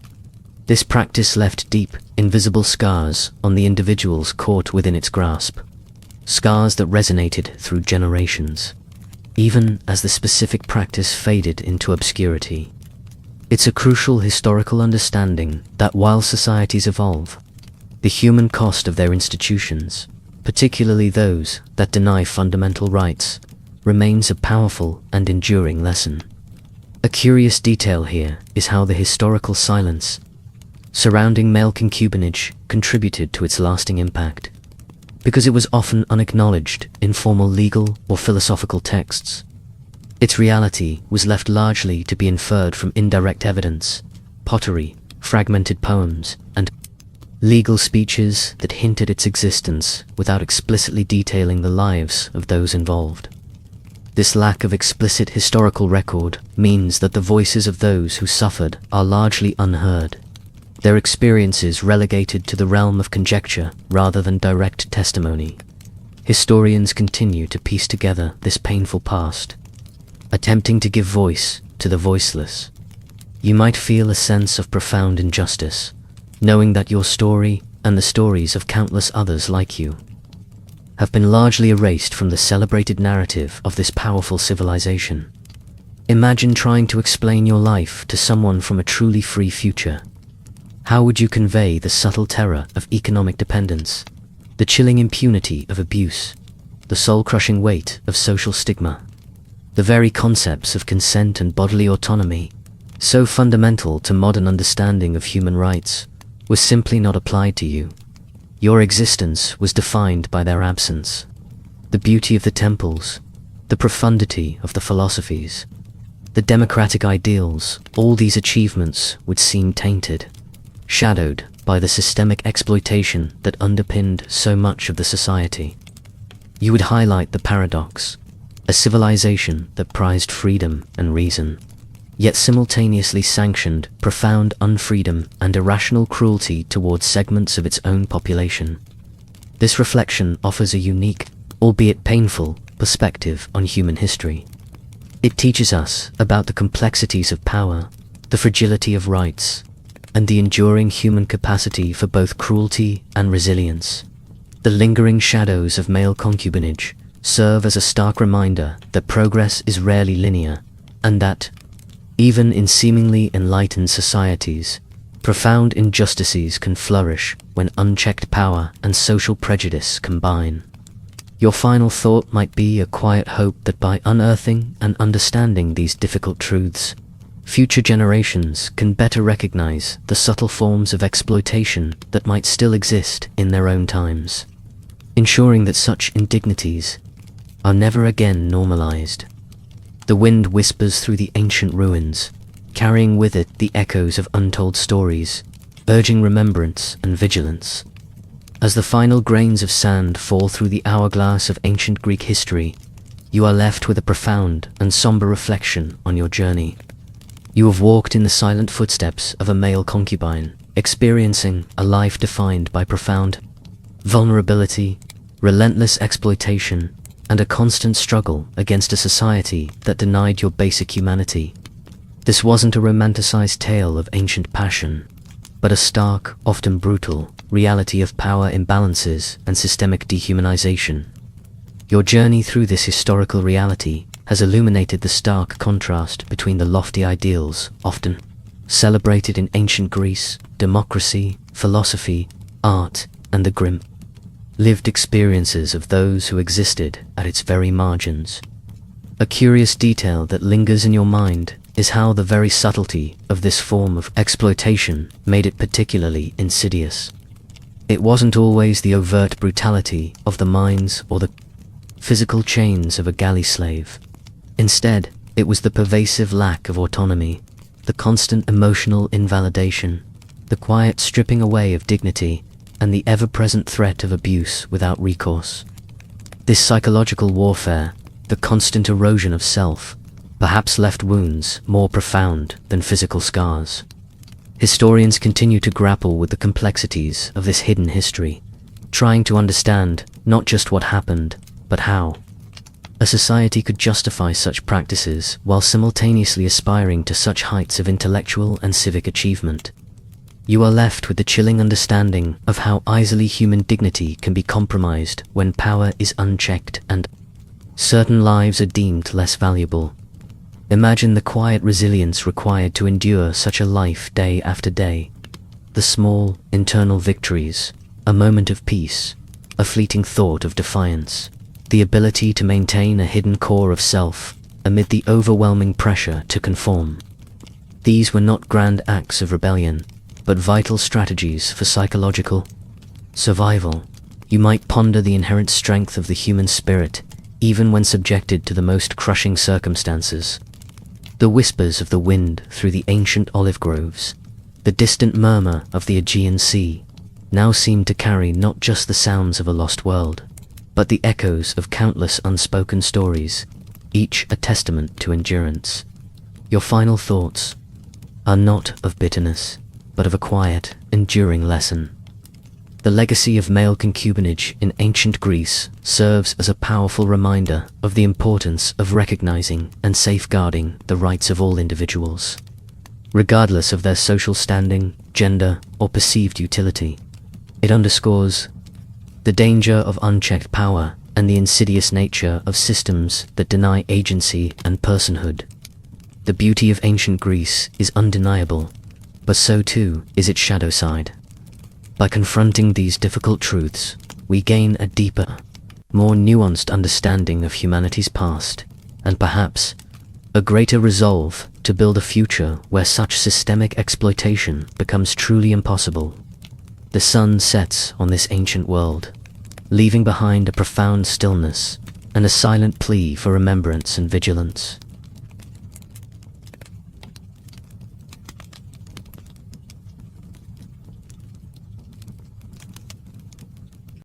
This practice left deep, invisible scars on the individuals caught within its grasp, scars that resonated through generations, even as the specific practice faded into obscurity. It's a crucial historical understanding that while societies evolve, the human cost of their institutions, particularly those that deny fundamental rights, remains a powerful and enduring lesson. A curious detail here is how the historical silence surrounding male concubinage contributed to its lasting impact. Because it was often unacknowledged in formal legal or philosophical texts, its reality was left largely to be inferred from indirect evidence, pottery, fragmented poems, and legal speeches that hint at its existence without explicitly detailing the lives of those involved. This lack of explicit historical record means that the voices of those who suffered are largely unheard, their experiences relegated to the realm of conjecture rather than direct testimony. Historians continue to piece together this painful past, attempting to give voice to the voiceless. You might feel a sense of profound injustice, knowing that your story and the stories of countless others like you have been largely erased from the celebrated narrative of this powerful civilization. Imagine trying to explain your life to someone from a truly free future. How would you convey the subtle terror of economic dependence, the chilling impunity of abuse, the soul-crushing weight of social stigma? The very concepts of consent and bodily autonomy, so fundamental to modern understanding of human rights, were simply not applied to you. Your existence was defined by their absence. The beauty of the temples, the profundity of the philosophies, the democratic ideals, all these achievements would seem tainted, shadowed by the systemic exploitation that underpinned so much of the society. You would highlight the paradox, a civilization that prized freedom and reason, yet simultaneously sanctioned profound unfreedom and irrational cruelty towards segments of its own population. This reflection offers a unique, albeit painful, perspective on human history. It teaches us about the complexities of power, the fragility of rights, and the enduring human capacity for both cruelty and resilience. The lingering shadows of male concubinage serve as a stark reminder that progress is rarely linear, and that, even in seemingly enlightened societies, profound injustices can flourish when unchecked power and social prejudice combine. Your final thought might be a quiet hope that by unearthing and understanding these difficult truths, future generations can better recognize the subtle forms of exploitation that might still exist in their own times, ensuring that such indignities are never again normalized. The wind whispers through the ancient ruins, carrying with it the echoes of untold stories, urging remembrance and vigilance. As the final grains of sand fall through the hourglass of ancient Greek history, you are left with a profound and somber reflection on your journey. You have walked in the silent footsteps of a male concubine, experiencing a life defined by profound vulnerability, relentless exploitation, and a constant struggle against a society that denied your basic humanity. This wasn't a romanticized tale of ancient passion, but a stark, often brutal, reality of power imbalances and systemic dehumanization. Your journey through this historical reality has illuminated the stark contrast between the lofty ideals, often celebrated in ancient Greece, democracy, philosophy, art, and the grim, lived experiences of those who existed at its very margins. A curious detail that lingers in your mind is how the very subtlety of this form of exploitation made it particularly insidious. It wasn't always the overt brutality of the mines or the physical chains of a galley slave. Instead, it was the pervasive lack of autonomy, the constant emotional invalidation, the quiet stripping away of dignity, and the ever-present threat of abuse without recourse. This psychological warfare, the constant erosion of self, perhaps left wounds more profound than physical scars. Historians continue to grapple with the complexities of this hidden history, trying to understand not just what happened, but how a society could justify such practices while simultaneously aspiring to such heights of intellectual and civic achievement. You are left with the chilling understanding of how easily human dignity can be compromised when power is unchecked and certain lives are deemed less valuable. Imagine the quiet resilience required to endure such a life day after day. The small, internal victories, a moment of peace, a fleeting thought of defiance, the ability to maintain a hidden core of self amid the overwhelming pressure to conform. These were not grand acts of rebellion, but vital strategies for psychological survival. You might ponder the inherent strength of the human spirit, even when subjected to the most crushing circumstances. The whispers of the wind through the ancient olive groves, the distant murmur of the Aegean Sea, now seem to carry not just the sounds of a lost world, but the echoes of countless unspoken stories, each a testament to endurance. Your final thoughts are not of bitterness, but of a quiet, enduring lesson. The legacy of male concubinage in ancient Greece serves as a powerful reminder of the importance of recognizing and safeguarding the rights of all individuals, regardless of their social standing, gender, or perceived utility. It underscores the danger of unchecked power and the insidious nature of systems that deny agency and personhood. The beauty of ancient Greece is undeniable, but so too is its shadow side. By confronting these difficult truths, we gain a deeper, more nuanced understanding of humanity's past, and perhaps a greater resolve to build a future where such systemic exploitation becomes truly impossible. The sun sets on this ancient world, leaving behind a profound stillness and a silent plea for remembrance and vigilance.